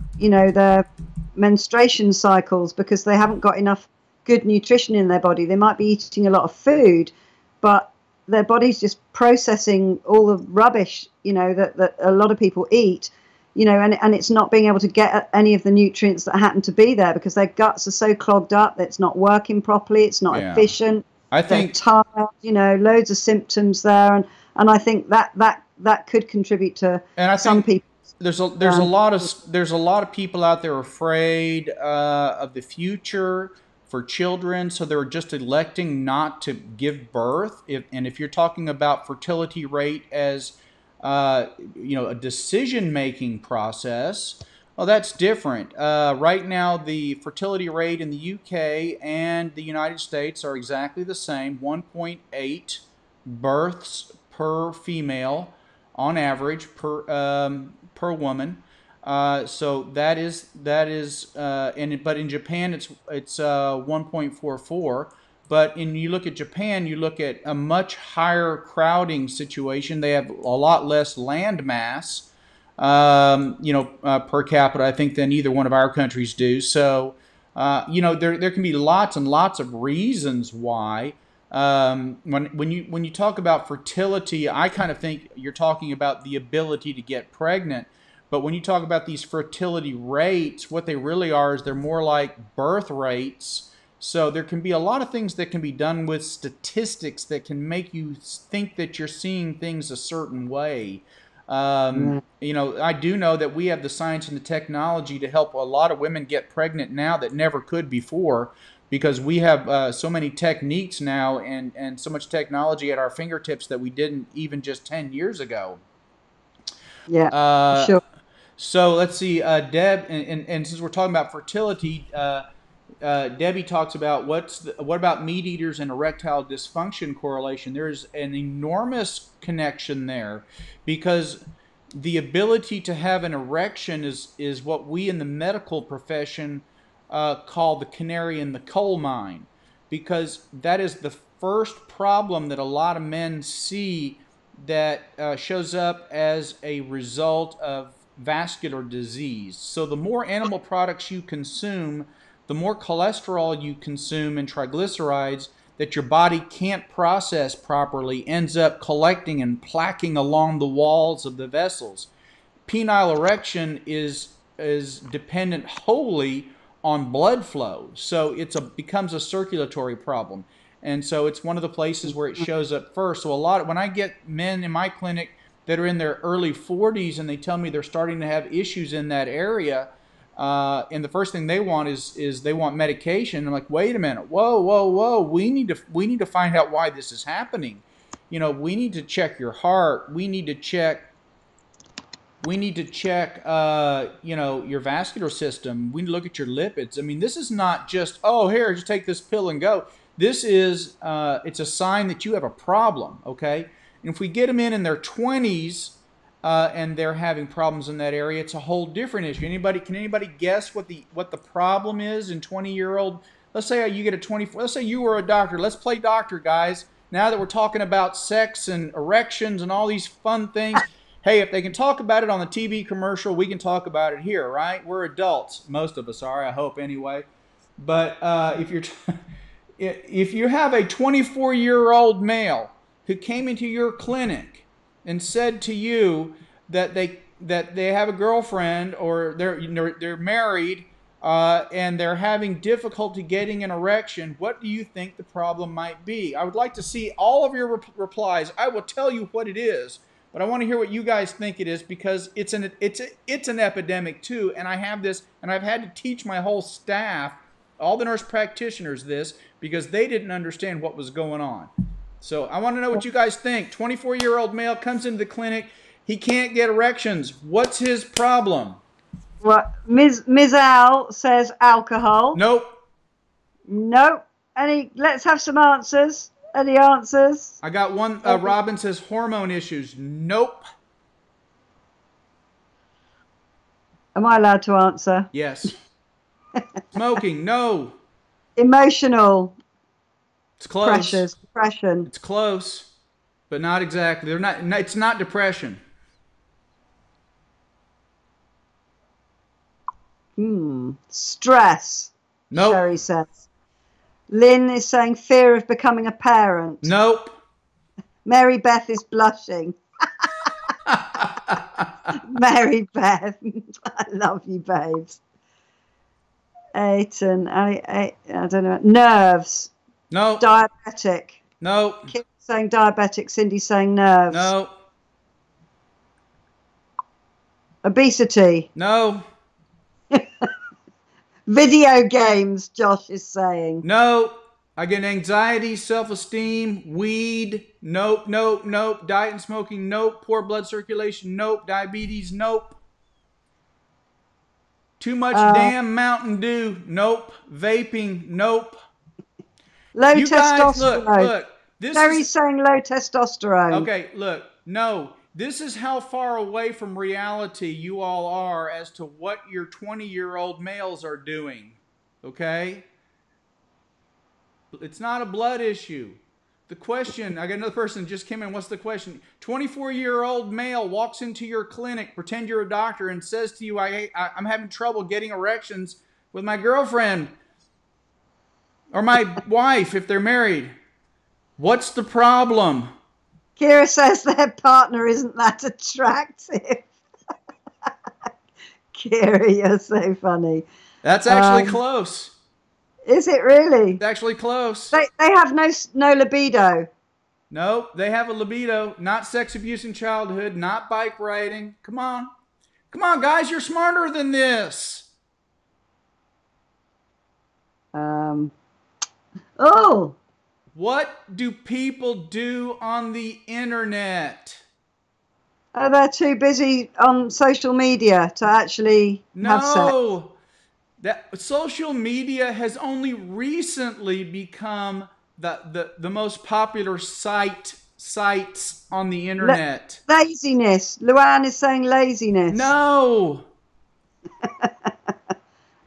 menstruation cycles because they haven't got enough good nutrition in their body. They might be eating a lot of food, but their body's just processing all the rubbish, that a lot of people eat, and it's not being able to get any of the nutrients that happen to be there because their guts are so clogged up that it's not working properly. It's not efficient. I think they're tired, loads of symptoms there. And I think that could contribute to some people. There's a lot of people out there afraid of the future for children, so they're just electing not to give birth. If you're talking about fertility rate as a decision-making process, well, that's different. Right now, the fertility rate in the UK and the United States are exactly the same: 1.8 births per female on average per woman. So that is but in Japan it's 1.44. But you look at Japan, you look at a much higher crowding situation. They have a lot less land mass, per capita, I think, than either one of our countries do. So, there can be lots and lots of reasons why. When you talk about fertility, I kind of think you're talking about the ability to get pregnant. But when you talk about these fertility rates, what they really are is they're more like birth rates. So there can be a lot of things that can be done with statistics that can make you think that you're seeing things a certain way. I do know that we have the science and the technology to help a lot of women get pregnant now that never could before. because we have so many techniques now and so much technology at our fingertips that we didn't even just 10 years ago. Yeah, Uh, sure. so let's see, Deb, and since we're talking about fertility, Debbie talks about what about meat eaters and erectile dysfunction correlation. There's an enormous connection there, because the ability to have an erection is what we in the medical profession call the canary in the coal mine, because that is the first problem that a lot of men see that shows up as a result of vascular disease. So the more animal products you consume, the more cholesterol you consume and triglycerides that your body can't process properly ends up collecting and plaquing along the walls of the vessels. Penile erection is dependent wholly on blood flow, so becomes a circulatory problem, and so it's one of the places where it shows up first. So when I get men in my clinic that are in their early 40s and they tell me they're starting to have issues in that area, and the first thing they want is they want medication. I'm like, wait a minute, whoa, whoa, whoa, we need to find out why this is happening. We need to check your heart. We need to check your vascular system. We need to look at your lipids. I mean, this is not just, oh, here, just take this pill and go. This is, it's a sign that you have a problem, okay? And if we get them in their 20s and they're having problems in that area, it's a whole different issue. Can anybody guess what the problem is in 20-year-old? Let's say you get a 24, let's say you were a doctor. Let's play doctor, guys. Now that we're talking about sex and erections and all these fun things, hey, if they can talk about it on the TV commercial, we can talk about it here, right? We're adults. Most of us are, I hope, anyway. But if you have a 24-year-old male who came into your clinic and said to you that they have a girlfriend, or they're married and they're having difficulty getting an erection, what do you think the problem might be? I would like to see all of your replies. I will tell you what it is, but I want to hear what you guys think it is, because it's an epidemic too. And I have this, and I've had to teach my whole staff, all the nurse practitioners, this, because they didn't understand what was going on. So I want to know what you guys think. 24-year-old male comes into the clinic. He can't get erections. What's his problem? Well, Ms. Al says alcohol. Nope. Nope. Let's have some answers. Any answers? I got one. Robin says hormone issues. Nope. Am I allowed to answer? Yes. Smoking. No. Emotional. It's close. Pressures. Depression. It's close, but not exactly. They're not. It's not depression. Stress. Nope. Sherry says. Lynn is saying fear of becoming a parent. Nope. Mary Beth is blushing. Mary Beth. I love you, babes. Aiton. I don't know. Nerves. No. Diabetic. No. Kim saying diabetic. Cindy saying nerves. No. Obesity. No. Video games, Josh is saying. No. I get anxiety, self-esteem, weed. Nope, nope, nope. Diet and smoking. Nope. Poor blood circulation. Nope. Diabetes. Nope. Too much damn Mountain Dew. Nope. Vaping. Nope. Low you testosterone. Guys, look. Terry's saying low testosterone. Okay, look. No. This is how far away from reality you all are as to what your 20-year-old males are doing. Okay? It's not a blood issue. The question, I got another person that just came in. What's the question? 24-year-old male walks into your clinic, pretend you're a doctor, and says to you, I'm having trouble getting erections with my girlfriend or my wife if they're married. What's the problem? Kira says their partner isn't that attractive. Kira, you're so funny. That's actually close. Is it really? It's actually close. They have no libido. No, they have a libido. Not sex abuse in childhood. Not bike riding. Come on. Come on, guys. You're smarter than this. Oh, What do people do on the internet? they're too busy on social media to actually have sex. No, that social media has only recently become the most popular sites on the La- internet. Laziness. Luann is saying laziness. No.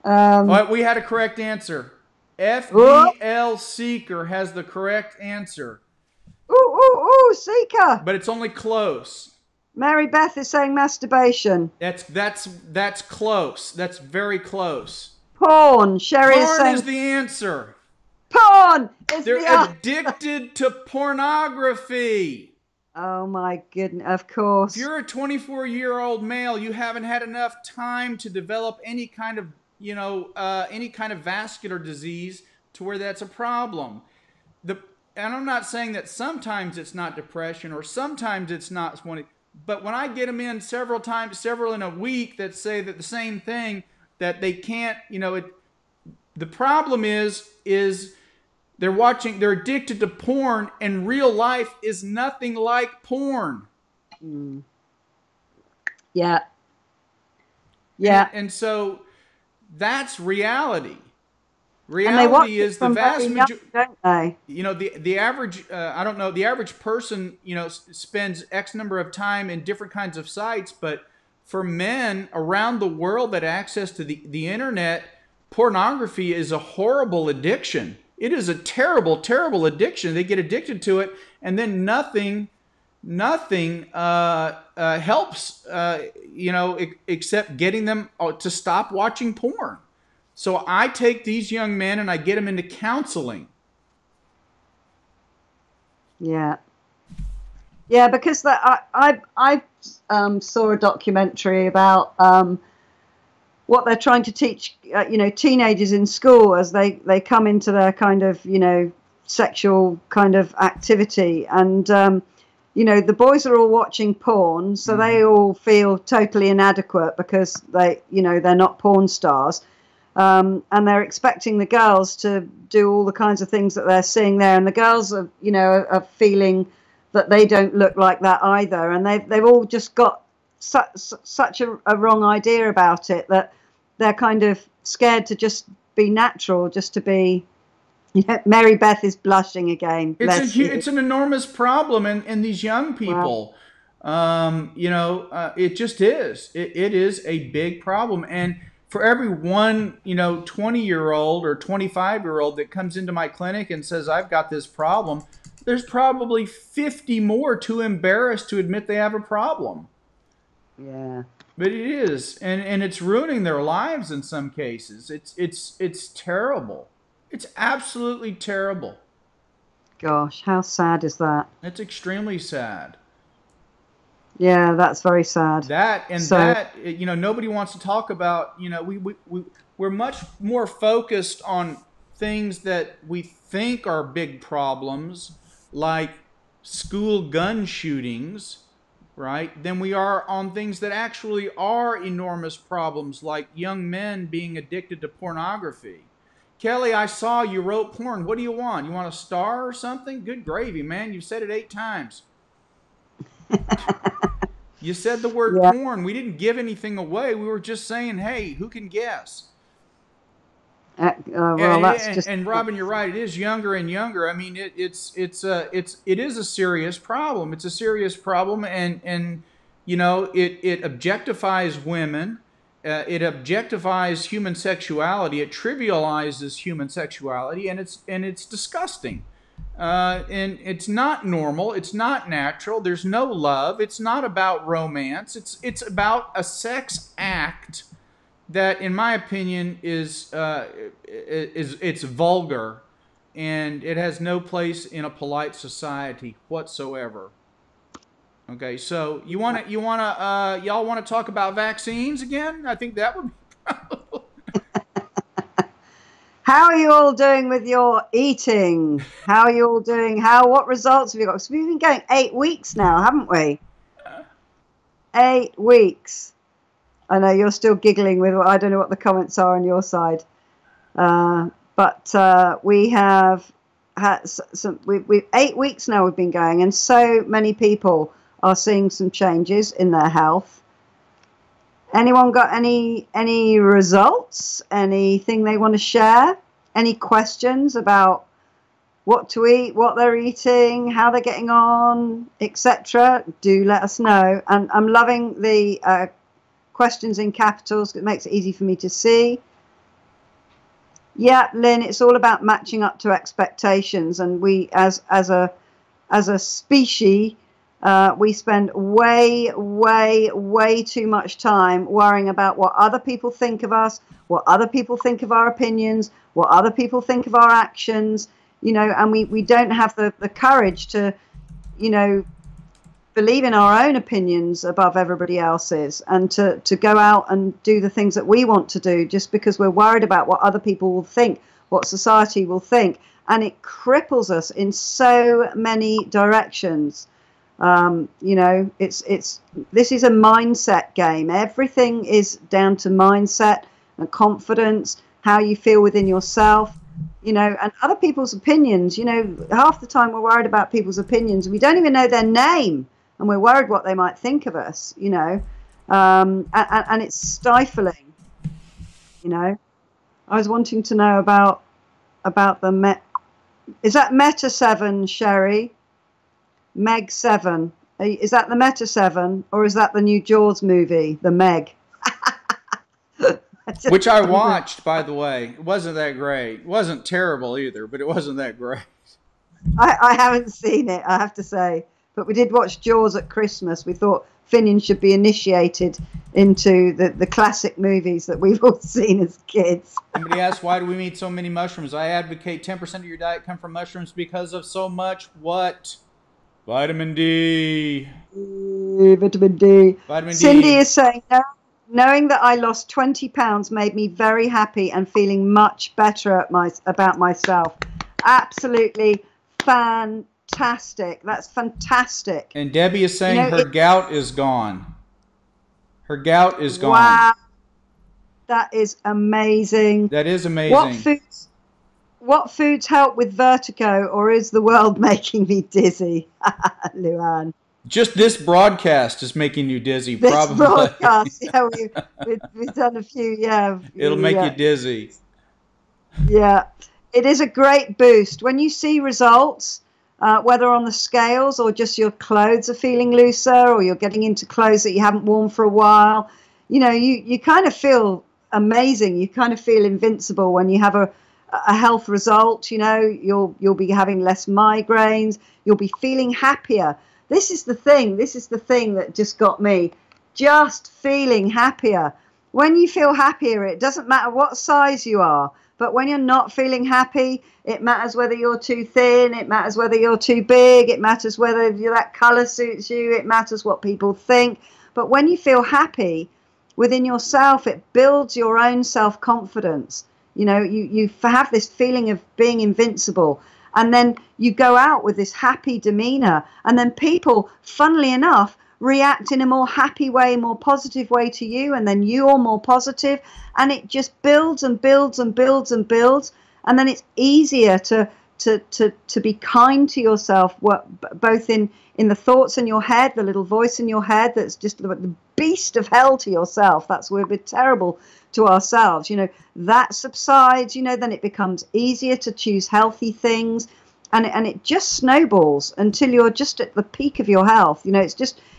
All Um, right, we had a correct answer. oh, FBL Seeker has the correct answer, Seeker. but it's only close. Mary Beth is saying masturbation. That's close. That's very close. Porn. Sherry is Porn is saying the answer. porn is They're the answer. addicted to pornography. Oh my goodness, of If course. you're a 24-year-old male, you haven't had enough time to develop any kind of, any kind of vascular disease to where that's a problem. And I'm not saying that sometimes it's not depression or sometimes it's not but when I get them in several in a week that say that the same thing, that they can't, the problem is they're addicted to porn, and real life is nothing like porn. Mm. Yeah. Yeah. And so that's reality. And they watch Reality it is the from vast very young, majority. don't they? The average, I don't know, the average person, spends X number of time in different kinds of sites, but for men around the world that access to the internet, pornography is a horrible addiction. It is a terrible, terrible addiction. They get addicted to it, and then nothing helps, except getting them to stop watching porn. So I take these young men and I get them into counseling. Yeah. Yeah, because I saw a documentary about what they're trying to teach, teenagers in school as they come into their kind of, sexual kind of activity. And, the boys are all watching porn, so they all feel totally inadequate because they're not porn stars. And they're expecting the girls to do all the kinds of things that they're seeing there. And the girls are feeling that they don't look like that either. And they've all just got such a wrong idea about it, that they're kind of scared to just be natural, just to be. Mary Beth is blushing again. It's an enormous problem in these young people. Wow. It just is. It is a big problem. And for every one, 20-year-old or 25-year-old that comes into my clinic and says, I've got this problem, there's probably 50 more too embarrassed to admit they have a problem. Yeah. But it is. And it's ruining their lives in some cases. It's terrible. It's absolutely terrible. Gosh, how sad is that? It's extremely sad. Yeah, that's very sad. Nobody wants to talk about, we're much more focused on things that we think are big problems, like school gun shootings, right, than we are on things that actually are enormous problems, like young men being addicted to pornography. Kelly, I saw you wrote porn. What do you want? You want a star or something? Good gravy, man. You said it 8 times. You said the word porn. We didn't give anything away. We were just saying, hey, who can guess? And Robin, you're right. It is younger and younger. I mean, it is a serious problem. It's a serious problem, and it objectifies women. It objectifies human sexuality. It trivializes human sexuality, and it's disgusting. And it's not normal. It's not natural. There's no love. It's not about romance. It's about a sex act that, in my opinion, is it's vulgar, and it has no place in a polite society whatsoever. Okay, so y'all want to talk about vaccines again? I think that would be probably. How are you all doing with your eating? How are you all doing? What results have you got? Because we've been going 8 weeks now, haven't we? 8 weeks. I know you're still giggling with, I don't know what the comments are on your side. But we have had some. We 8 weeks now we've been going, and so many people are seeing some changes in their health. Anyone got any results? Anything they want to share? Any questions about what to eat, what they're eating, how they're getting on, etc.? Do let us know. And I'm loving the questions in capitals. It makes it easy for me to see. Yeah, Lynn, it's all about matching up to expectations, and we, as a species, we spend way too much time worrying about what other people think of us, what other people think of our opinions, what other people think of our actions, you know, and we don't have the courage to, you know, believe in our own opinions above everybody else's, and to go out and do the things that we want to do just because we're worried about what other people will think, what society will think. And it cripples us in so many directions. You know, this is a mindset game. Everything is down to mindset and confidence, how you feel within yourself, you know, and other people's opinions. You know, half the time we're worried about people's opinions. We don't even know their name, and we're worried what they might think of us, you know, and it's stifling, you know. I was wanting to know about the is that Meta 7, Sherry? Meg 7. Is that the Meta 7, or is that the new Jaws movie, the Meg? Which I watched, by the way. It wasn't that great. It wasn't terrible either, but it wasn't that great. I haven't seen it, I have to say. But we did watch Jaws at Christmas. We thought Finian should be initiated into the classic movies that we've all seen as kids. Somebody asked, why do we eat so many mushrooms? I advocate 10% of your diet come from mushrooms because of so much what? Vitamin D. Vitamin D. Vitamin D. Cindy is saying, knowing that I lost 20 pounds made me very happy and feeling much better about myself. Absolutely fantastic. That's fantastic. And Debbie is saying, you know, her gout is gone. Her gout is gone. Wow. That is amazing. That is amazing. What foods help with vertigo, or is the world making me dizzy? Luann. Just this broadcast is making you dizzy, this probably. Broadcast, yeah, we've done a few, yeah. It'll make you dizzy. Yeah, it is a great boost. When you see results, whether on the scales or just your clothes are feeling looser, or you're getting into clothes that you haven't worn for a while, you know, you kind of feel amazing. You kind of feel invincible when you have a health result. You know, you'll be having less migraines. You'll be feeling happier. This is the thing that just got me, just feeling happier. When you feel happier, it doesn't matter what size you are, but when you're not feeling happy, it matters whether you're too thin, it matters whether you're too big, it matters whether that color suits you, it matters what people think. But when you feel happy within yourself, it builds your own self-confidence. You know, you have this feeling of being invincible. And then you go out with this happy demeanor, and then people, funnily enough, react in a more happy way, more positive way to you, and then you're more positive, and it just builds and builds and builds and builds, and then it's easier to be kind to yourself, both in the thoughts in your head, the little voice in your head that's just the beast of hell to yourself. That's we're a bit terrible to ourselves, you know. That subsides, you know, then it becomes easier to choose healthy things, and it just snowballs until you're just at the peak of your health. You know,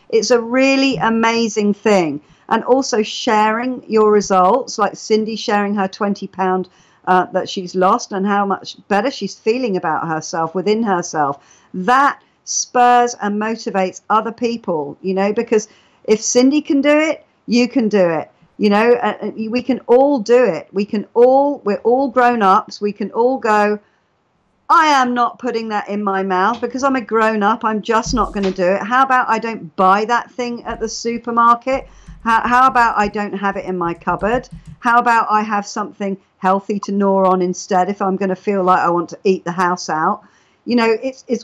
it's a really amazing thing. And also sharing your results, like Cindy sharing her 20 pound that she's lost, and how much better she's feeling about herself, within herself. That spurs and motivates other people, you know, because if Cindy can do it, you can do it. You know, we can all do it. We're all grown ups. We can all go, I am not putting that in my mouth because I'm a grown up. I'm just not going to do it. How about I don't buy that thing at the supermarket? How about I don't have it in my cupboard? How about I have something healthy to gnaw on instead if I'm going to feel like I want to eat the house out? You know,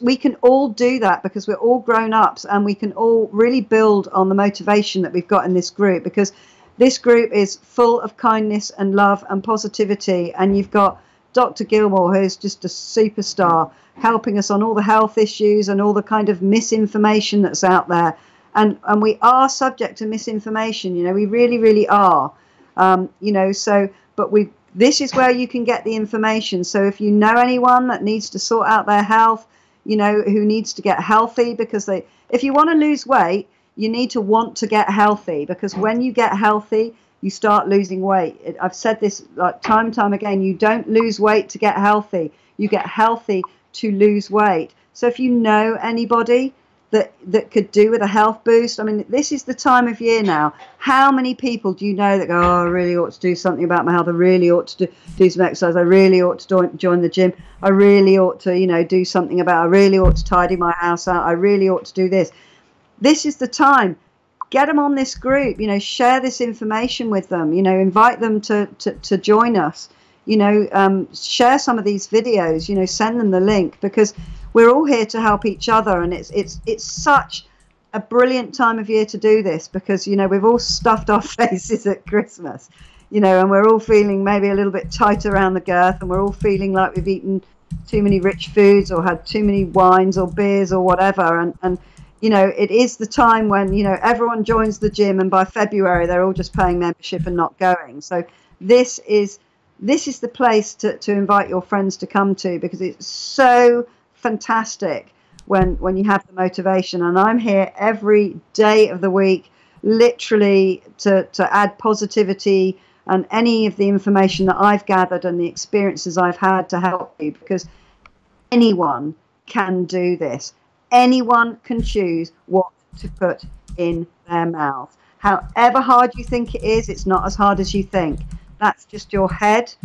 we can all do that because we're all grown ups, and we can all really build on the motivation that we've got in this group, because this group is full of kindness and love and positivity, and you've got Dr. Gilmore, who's just a superstar, helping us on all the health issues and all the kind of misinformation that's out there. And we are subject to misinformation, you know, we really, really are. You know, so, but this is where you can get the information. So if you know anyone that needs to sort out their health, you know, who needs to get healthy, because if you want to lose weight, you need to want to get healthy, because when you get healthy, you start losing weight. I've said this like time and time again, you don't lose weight to get healthy. You get healthy to lose weight. So if you know anybody that could do with a health boost, I mean, this is the time of year now. How many people do you know that go, oh, I really ought to do something about my health. I really ought to do some exercise. I really ought to join the gym. I really ought to, you know, do something about, I really ought to tidy my house out. I really ought to do this. This is the time. Get them on this group, you know, share this information with them, you know, invite them to join us, you know, share some of these videos, you know, send them the link, because we're all here to help each other. And it's such a brilliant time of year to do this, because, you know, we've all stuffed our faces at Christmas, you know, and we're all feeling maybe a little bit tight around the girth, and we're all feeling like we've eaten too many rich foods or had too many wines or beers or whatever. And you know, it is the time when, you know, everyone joins the gym, and by February they're all just paying membership and not going. So this is the place to invite your friends to come to, because it's so fantastic when you have the motivation. And I'm here every day of the week, literally to add positivity and any of the information that I've gathered and the experiences I've had to help you, because anyone can do this. Anyone can choose what to put in their mouth. However hard you think it is, it's not as hard as you think. That's just your head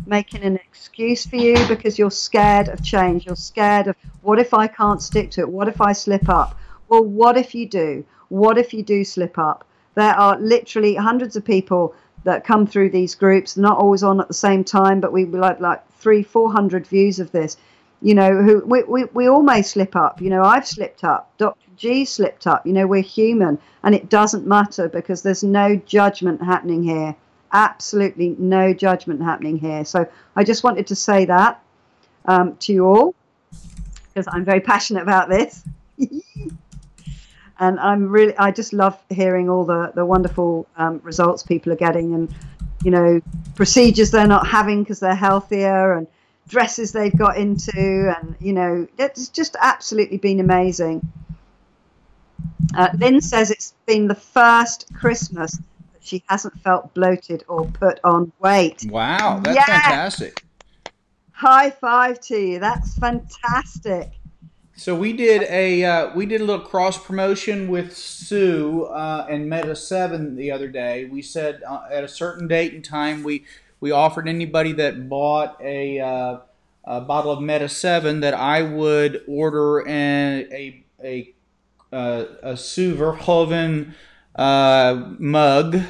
making an excuse for you, because you're scared of change. You're scared of, what if I can't stick to it? What if I slip up? Well, what if you do? What if you do slip up? There are literally hundreds of people that come through these groups, not always on at the same time, but we like 300-400 views of this. You know, we all may slip up. You know, I've slipped up. Dr. G slipped up. You know, we're human, and it doesn't matter, because there's no judgment happening here. Absolutely no judgment happening here. So I just wanted to say that to you all, because I'm very passionate about this. And I just love hearing all the wonderful results people are getting, and, you know, procedures they're not having because they're healthier, and dresses they've got into, and, you know, it's just absolutely been amazing. Lynn says it's been the first Christmas that she hasn't felt bloated or put on weight. Wow, that's fantastic. High five to you. That's fantastic. So we did a little cross promotion with Sue and Meta 7 the other day. We said at a certain date and time we offered anybody that bought a bottle of Meta 7 that I would order a Sue Verhoeven mug,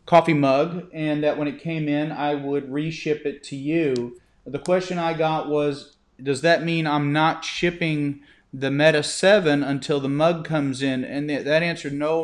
coffee mug, and that when it came in, I would reship it to you. The question I got was, does that mean I'm not shipping the Meta 7 until the mug comes in? And that answer, no.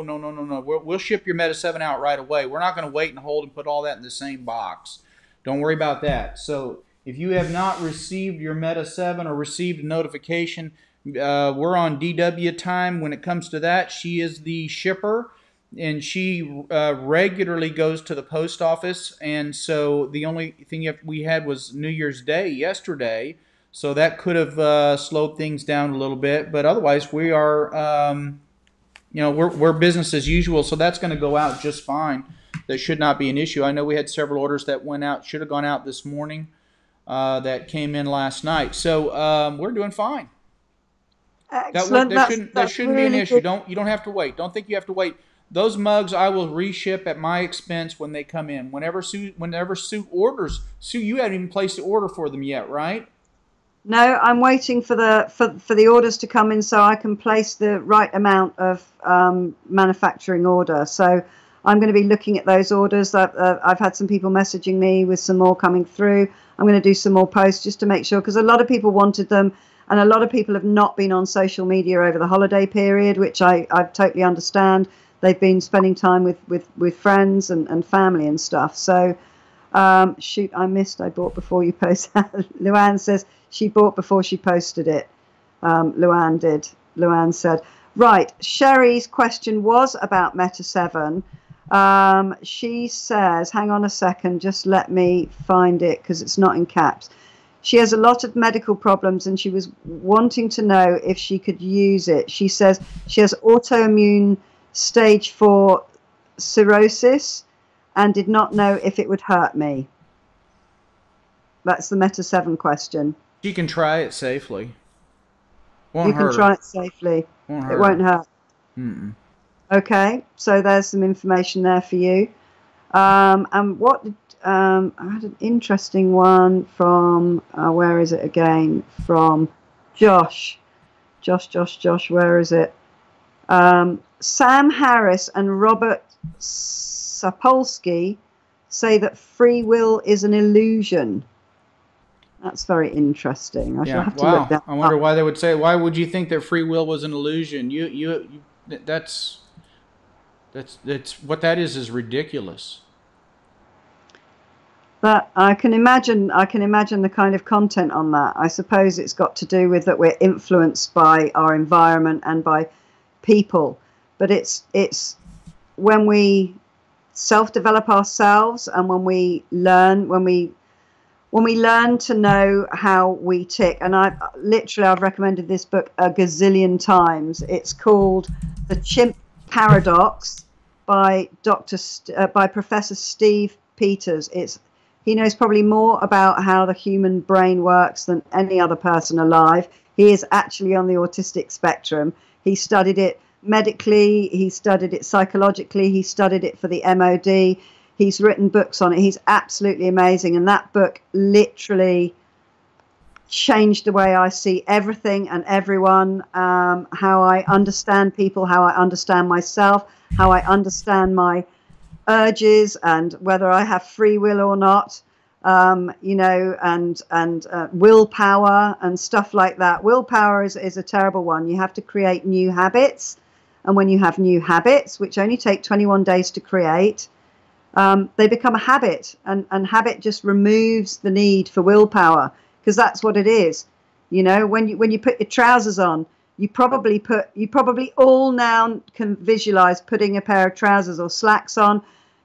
We'll ship your Meta 7 out right away. We're not going to wait and hold and put all that in the same box. Don't worry about that. So if you have not received your Meta 7 or received a notification, we're on DW time when it comes to that. She is the shipper, and she regularly goes to the post office. And so the only thing we had was New Year's Day yesterday. So that could have slowed things down a little bit, but otherwise we are, you know, we're business as usual. So that's going to go out just fine. That should not be an issue. I know we had several orders that went out, should have gone out this morning, that came in last night. So we're doing fine. Excellent. That shouldn't be an issue. You don't have to wait. Don't think you have to wait. Those mugs I will reship at my expense when they come in. Whenever Sue orders, Sue, you haven't even placed the order for them yet, right? No, I'm waiting for the orders to come in so I can place the right amount of manufacturing order. So I'm going to be looking at those orders. I've had some people messaging me with some more coming through. I'm going to do some more posts just to make sure, because a lot of people wanted them, and a lot of people have not been on social media over the holiday period, which I totally understand. They've been spending time with friends and family and stuff. So Shoot, I missed. I bought before you posted. Luann says she bought before she posted it. Luann did. Luann said, right, Sherry's question was about Meta 7. She says, hang on a second, just let me find it because it's not in caps. She has a lot of medical problems and she was wanting to know if she could use it. She says she has autoimmune stage 4 cirrhosis and did not know if it would hurt me. That's the Meta 7 question. You can try it safely. You can try it safely. It won't hurt. Mm-mm. Okay, so there's some information there for you. And what I had an interesting one from where is it again? From Josh. Josh. Where is it? Sam Harris and Robert Sapolsky say that free will is an illusion. That's very interesting. I shall have to look that up. I wonder why they would say. Why would you think that free will was an illusion? That's what that is ridiculous. But I can imagine the kind of content on that. I suppose it's got to do with that we're influenced by our environment and by people. But it's when we self-develop ourselves and when we learn to know how we tick. And I've recommended this book a gazillion times. It's called The Chimp Paradox by Professor Steve Peters. He knows probably more about how the human brain works than any other person alive. He is actually on the autistic spectrum. He studied it medically, he studied it psychologically, he studied it for the MOD. He's written books on it. He's absolutely amazing. And that book literally changed the way I see everything and everyone, how I understand people, how I understand myself, how I understand my urges and whether I have free will or not, and willpower and stuff like that. Willpower is a terrible one. You have to create new habits. And when you have new habits, which only take 21 days to create, they become a habit, and habit just removes the need for willpower, because that's what it is. You know, when you put your trousers on, you probably all now can visualize putting a pair of trousers or slacks on.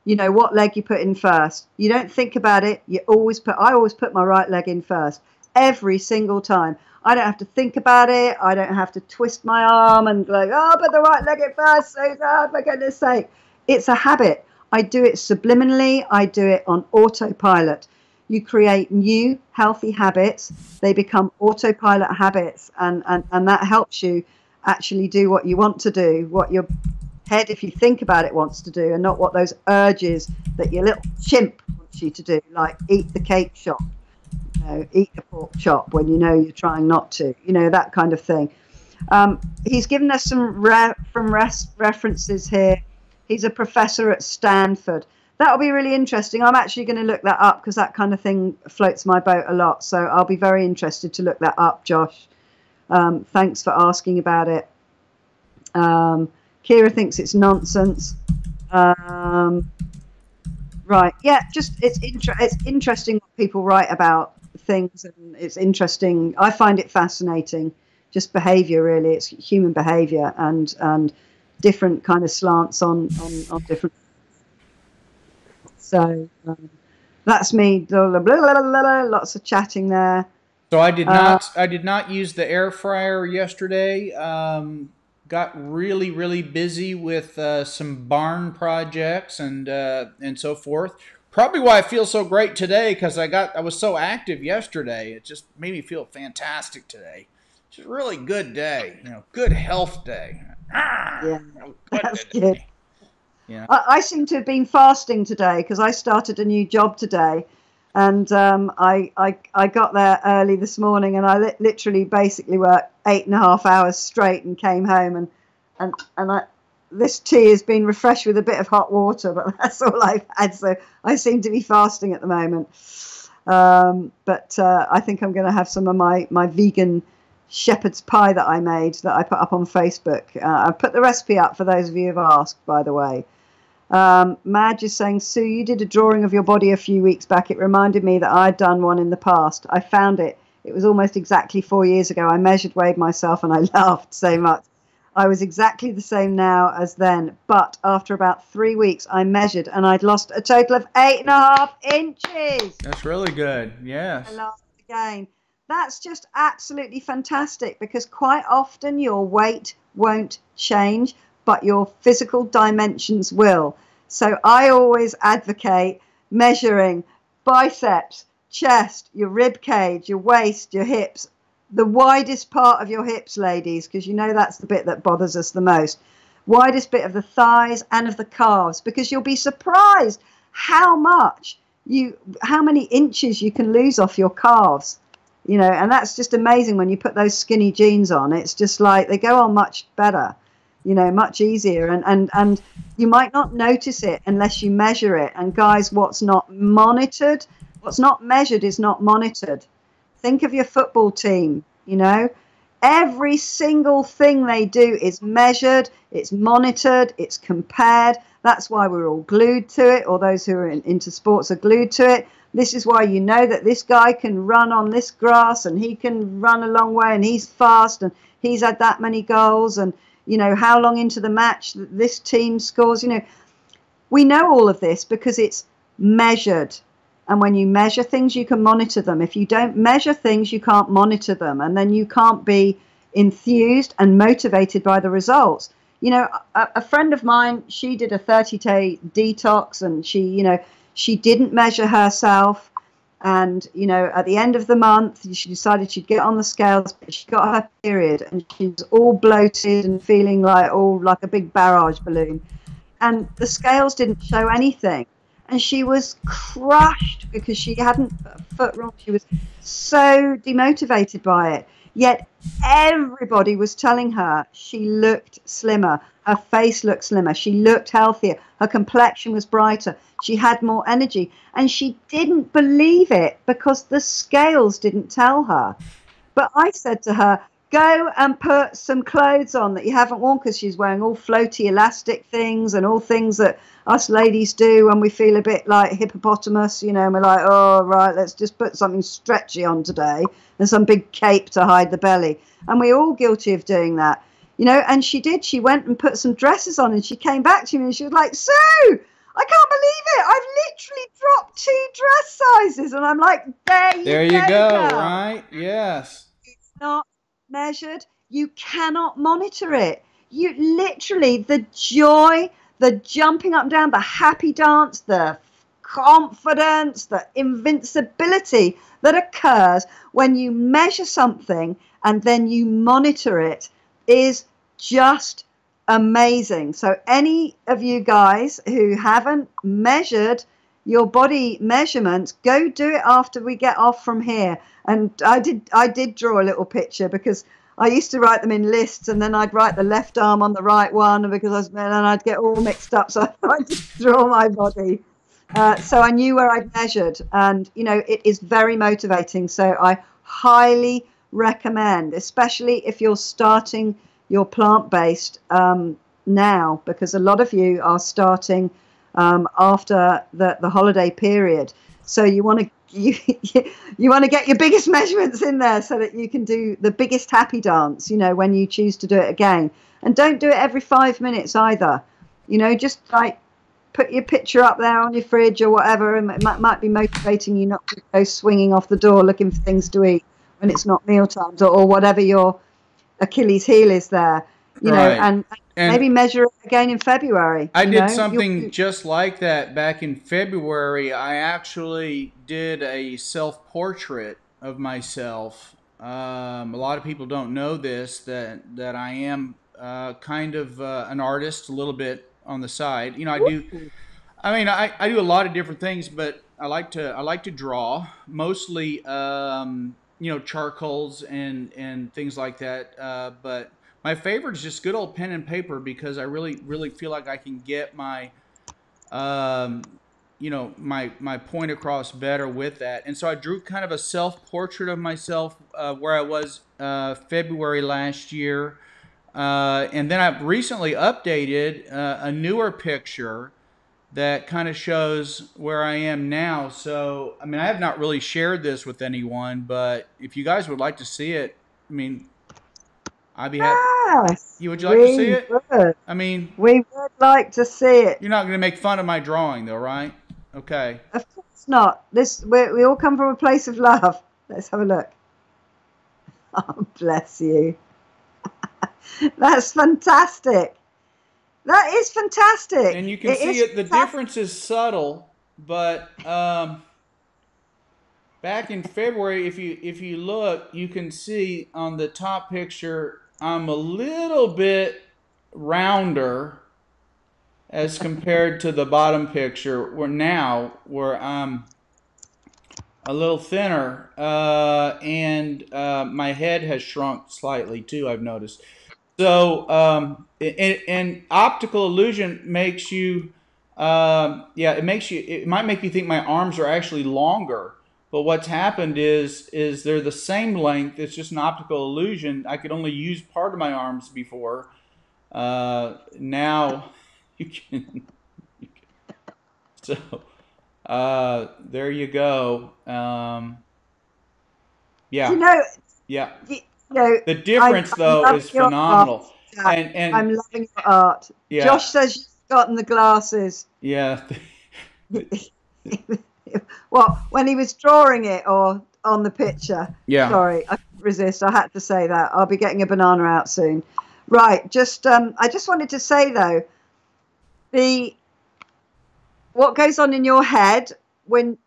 You know what leg you put in first. You don't think about it. I always put my right leg in first every single time. I don't have to think about it. I don't have to twist my arm and go, oh, put the right leg in first, Susan, for goodness sake. It's a habit. I do it subliminally. I do it on autopilot. You create new healthy habits. They become autopilot habits, and that helps you actually do what you want to do, what your head, if you think about it, wants to do, and not what those urges that your little chimp wants you to do, like eat the cake shop, eat the pork chop when you know you're trying not to, that kind of thing. He's given us some references here. He's a professor at Stanford. That'll be really interesting. I'm actually going to look that up because that kind of thing floats my boat a lot. So I'll be very interested to look that up, Josh. Thanks for asking about it. Kira thinks it's nonsense. Right. Yeah, it's interesting what people write about things, and it's interesting. I find it fascinating. Just behavior, really. It's human behavior and different kind of slants on different. So that's me. Lots of chatting there. So I did not use the air fryer yesterday. Got really busy with some barn projects and so forth. Probably why I feel so great today, because I was so active yesterday. It just made me feel fantastic today. It's a really good day, good health day. Yeah, that's good. Yeah. I seem to have been fasting today because I started a new job today, and I got there early this morning, and I literally basically worked 8.5 hours straight and came home, and this tea has been refreshed with a bit of hot water, but that's all I've had. So I seem to be fasting at the moment, but I think I'm going to have some of my vegan shepherd's pie that I made that I put up on Facebook. I put the recipe up for those of you who've asked, by the way. Madge is saying, Sue, you did a drawing of your body a few weeks back. It reminded me that I'd done one in the past. I found it. It was almost exactly 4 years ago. I measured, weighed myself, and I laughed so much. I was exactly the same now as then. But after about 3 weeks, I measured, and I'd lost a total of 8.5 inches. That's really good. Yes. I laughed again. That's just absolutely fantastic, because quite often your weight won't change, but your physical dimensions will. So I always advocate measuring biceps, chest, your rib cage, your waist, your hips, the widest part of your hips, ladies, because you know that's the bit that bothers us the most. Widest bit of the thighs and of the calves, because you'll be surprised how many inches you can lose off your calves. You know, and that's just amazing when you put those skinny jeans on. It's just like they go on much better, you know, much easier. And you might not notice it unless you measure it. And guys, what's not monitored, what's not measured is not monitored. Think of your football team, you know. Every single thing they do is measured, it's monitored, it's compared. That's why we're all glued to it, or those who are into sports are glued to it. This is why you know that this guy can run on this grass and he can run a long way and he's fast and he's had that many goals, and, you know, how long into the match this team scores. You know, we know all of this because it's measured. And when you measure things, you can monitor them. If you don't measure things, you can't monitor them. And then you can't be enthused and motivated by the results. You know, a friend of mine, she did a 30-day detox, and she, you know, she didn't measure herself. And, you know, at the end of the month, she decided she'd get on the scales, but she got her period and she was all bloated and feeling like a big barrage balloon. And the scales didn't show anything. And she was crushed because she hadn't put a foot wrong. She was so demotivated by it. Yet everybody was telling her she looked slimmer. Her face looked slimmer. She looked healthier. Her complexion was brighter. She had more energy. And she didn't believe it because the scales didn't tell her. But I said to her, go and put some clothes on that you haven't worn, because she's wearing all floaty elastic things and all things that us ladies do when we feel a bit like hippopotamus, you know, and we're like, oh, right, let's just put something stretchy on today and some big cape to hide the belly. And we're all guilty of doing that, you know. And she did. She went and put some dresses on, and she came back to me and she was like, Sue, I can't believe it. I've literally dropped 2 dress sizes. And I'm like, there you go. Right? Yes. It's not measured. You cannot monitor it. You literally, the joy, the jumping up and down, the happy dance, the confidence, the invincibility that occurs when you measure something and then you monitor it is just amazing. So any of you guys who haven't measured your body measurements, go do it after we get off from here. And I did draw a little picture, because I used to write them in lists, and then I'd write the left arm on the right one, because and I'd get all mixed up. So I just draw my body. So I knew where I'd measured, and, you know, it is very motivating. So I highly recommend, especially if you're starting your plant-based now, because a lot of you are starting after the holiday period. So you want to you want to get your biggest measurements in there so that you can do the biggest happy dance, you know, when you choose to do it again. And don't do it every 5 minutes either. You know, just like put your picture up there on your fridge or whatever, and it might be motivating you not to go swinging off the door looking for things to eat when it's not meal times, or whatever your Achilles heel is there. You know, and maybe measure it again in February. I did something just like that back in February. I actually did a self-portrait of myself. A lot of people don't know this, that I am kind of an artist, a little bit on the side. You know, I do a lot of different things, but I like to draw, mostly you know, charcoals and things like that. But my favorite is just good old pen and paper, because I really feel like I can get my you know, my point across better with that. And so I drew kind of a self-portrait of myself where I was February last year. And then I've recently updated a newer picture that kind of shows where I am now. So, I mean, I have not really shared this with anyone, but if you guys would like to see it, I mean, I'd be happy. Yes, You would you like to see we it? would. I mean, We would like to see it. you're not going to make fun of my drawing, though, right? Okay. Of course not. We all come from a place of love. Let's have a look. Oh, bless you. That's fantastic. That is fantastic. And you can see it. The difference is subtle, but back in February, if you look, you can see on the top picture, I'm a little bit rounder as compared to the bottom picture. Where I'm a little thinner, and my head has shrunk slightly too. I've noticed. So, and optical illusion makes you, yeah, it might make you think my arms are actually longer. But what's happened is they're the same length. It's just an optical illusion. I could only use part of my arms before. Now you can, so, there you go. Yeah. You know, Yeah. you know, The difference, though, is phenomenal. Art, And I'm loving your art. yeah, Josh says you've gotten the glasses. yeah, Well, when he was drawing it or on the picture. yeah. Sorry, I couldn't resist. I had to say that. I'll be getting a banana out soon. Right. I just wanted to say though, what goes on in your head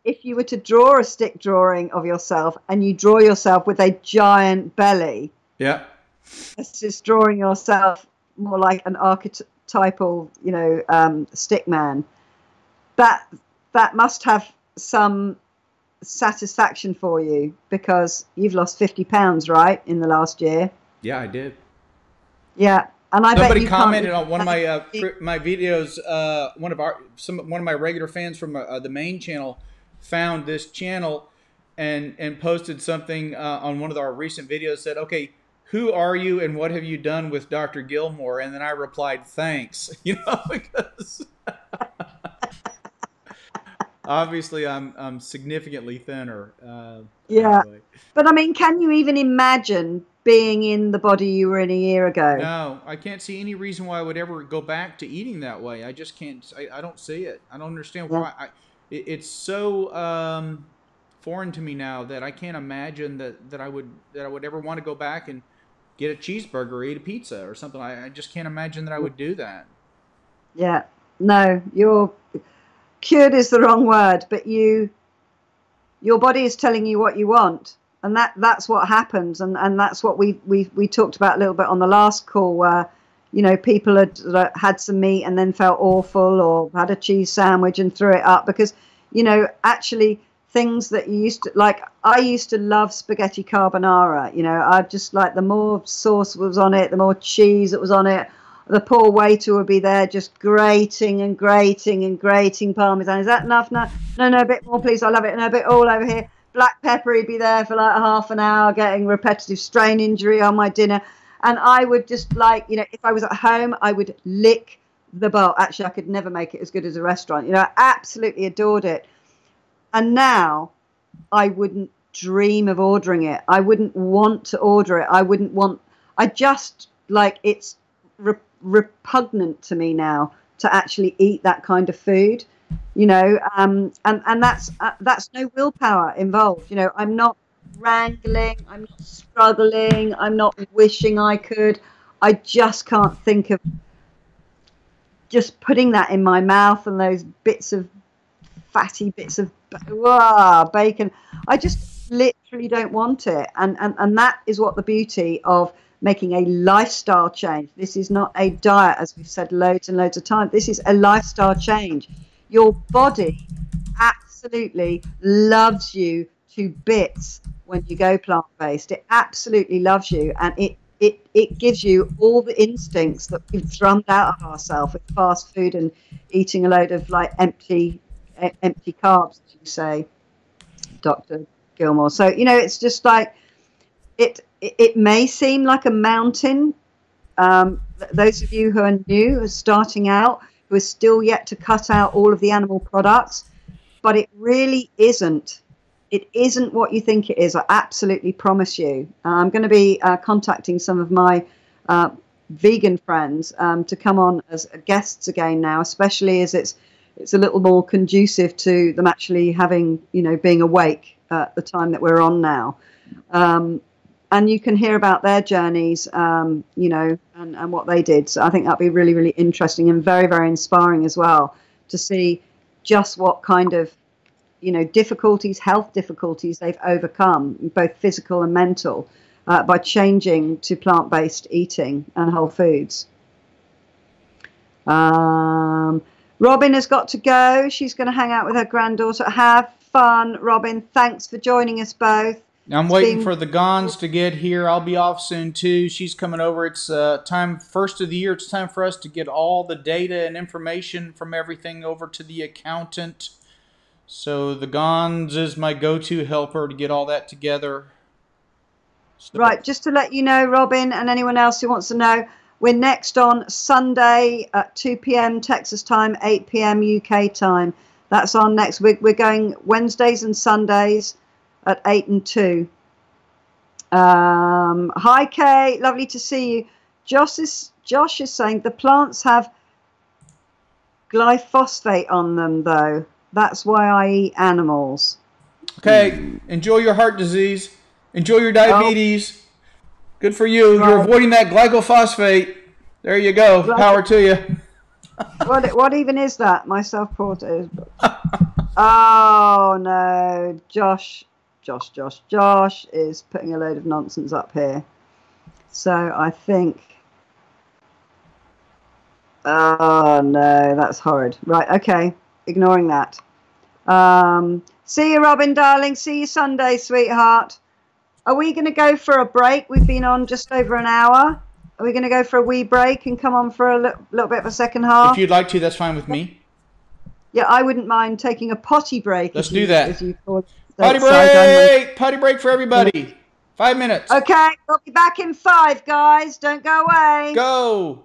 if you were to draw a stick drawing of yourself and you draw yourself with a giant belly. Yeah. It's just drawing yourself more like an archetypal, stick man. That must have some satisfaction for you because you've lost 50 pounds, right, in the last year? Yeah, I did. Yeah, and Somebody commented on one of my my videos. One of my regular fans from the main channel found this channel and posted something on one of our recent videos. Said, "Okay, who are you and what have you done with Dr. Gilmore?" And then I replied, "Thanks," because obviously I'm significantly thinner. Yeah, anyway. But I mean, can you even imagine being in the body you were in a year ago? No, I can't see any reason why I would ever go back to eating that way. I just can't. I don't see it. I don't understand why. It's so foreign to me now that I can't imagine that I would ever want to go back and get a cheeseburger or eat a pizza or something. I just can't imagine that I would do that. Yeah, no, you're cured is the wrong word, but your body is telling you what you want, and that's what happens, and that's what we talked about a little bit on the last call, where people had some meat and then felt awful, or had a cheese sandwich and threw it up because actually things that you used to like. I used to love spaghetti carbonara. I just like the more sauce was on it, the more cheese that was on it. The poor waiter would be there just grating and grating and grating Parmesan. Is that enough? No, a bit more, please. I love it. No, a bit all over here. Black pepper, he'd be there for like half an hour getting repetitive strain injury on my dinner. And I would just if I was at home, I would lick the bowl. Actually, I could never make it as good as a restaurant. I absolutely adored it. And now I wouldn't dream of ordering it. I wouldn't want to order it. It's repugnant to me now to actually eat that kind of food, and that's no willpower involved. I'm not wrangling, I'm not struggling, I'm not wishing I could. I just can't think of just putting that in my mouth and those fatty bits of bacon. I just literally don't want it, and that is what the beauty of making a lifestyle change. This is not a diet, as we've said loads and loads of times. This is a lifestyle change. Your body absolutely loves you to bits when you go plant-based. It absolutely loves you, and it gives you all the instincts that we've drummed out of ourselves with fast food and eating a load of empty carbs, as you say, Dr. Gilmore. So it's just like it may seem like a mountain. Those of you who are new, starting out, who is still yet to cut out all of the animal products, but it really isn't. It isn't what you think it is. I absolutely promise you. I'm going to be contacting some of my vegan friends to come on as guests again now, especially as it's a little more conducive to them actually having, being awake at the time that we're on now. And you can hear about their journeys, and what they did. So I think that'd be really, really interesting and very, very inspiring as well to see just what kind of, health difficulties they've overcome, both physical and mental, by changing to plant-based eating and whole foods. Robin has got to go. She's going to hang out with her granddaughter. Have fun, Robin. Thanks for joining us both. I'm waiting for the Gons to get here. I'll be off soon too. She's coming over. It's time, first of the year. It's time for us to get all the data and information from everything over to the accountant. So the Gons is my go-to helper to get all that together. So. Right, just to let you know, Robin, and anyone else who wants to know, we're next on Sunday at 2 p.m. Texas time, 8 p.m. UK time. That's our next. We're going Wednesdays and Sundays at 8 and 2. Hi, Kay. Lovely to see you. Josh is saying the plants have glyphosate on them, though. That's why I eat animals. Okay. Enjoy your heart disease. Enjoy your diabetes. Good for you. You're avoiding that glyphosate. There you go. Power to you. What even is that? My self-portrait. Oh, no. Josh is putting a load of nonsense up here. So I think, oh no, that's horrid. Right, okay, ignoring that. See you, Robin, darling. See you Sunday, sweetheart. Are we going to go for a break? We've been on just over an hour. Are we going to go for a wee break and come on for a little bit of a second half? If you'd like to, that's fine with me. Yeah, I wouldn't mind taking a potty break. Let's do that. As you call it. Potty break! Potty break for everybody. 5 minutes. Okay, we'll be back in 5, guys. Don't go away. Go!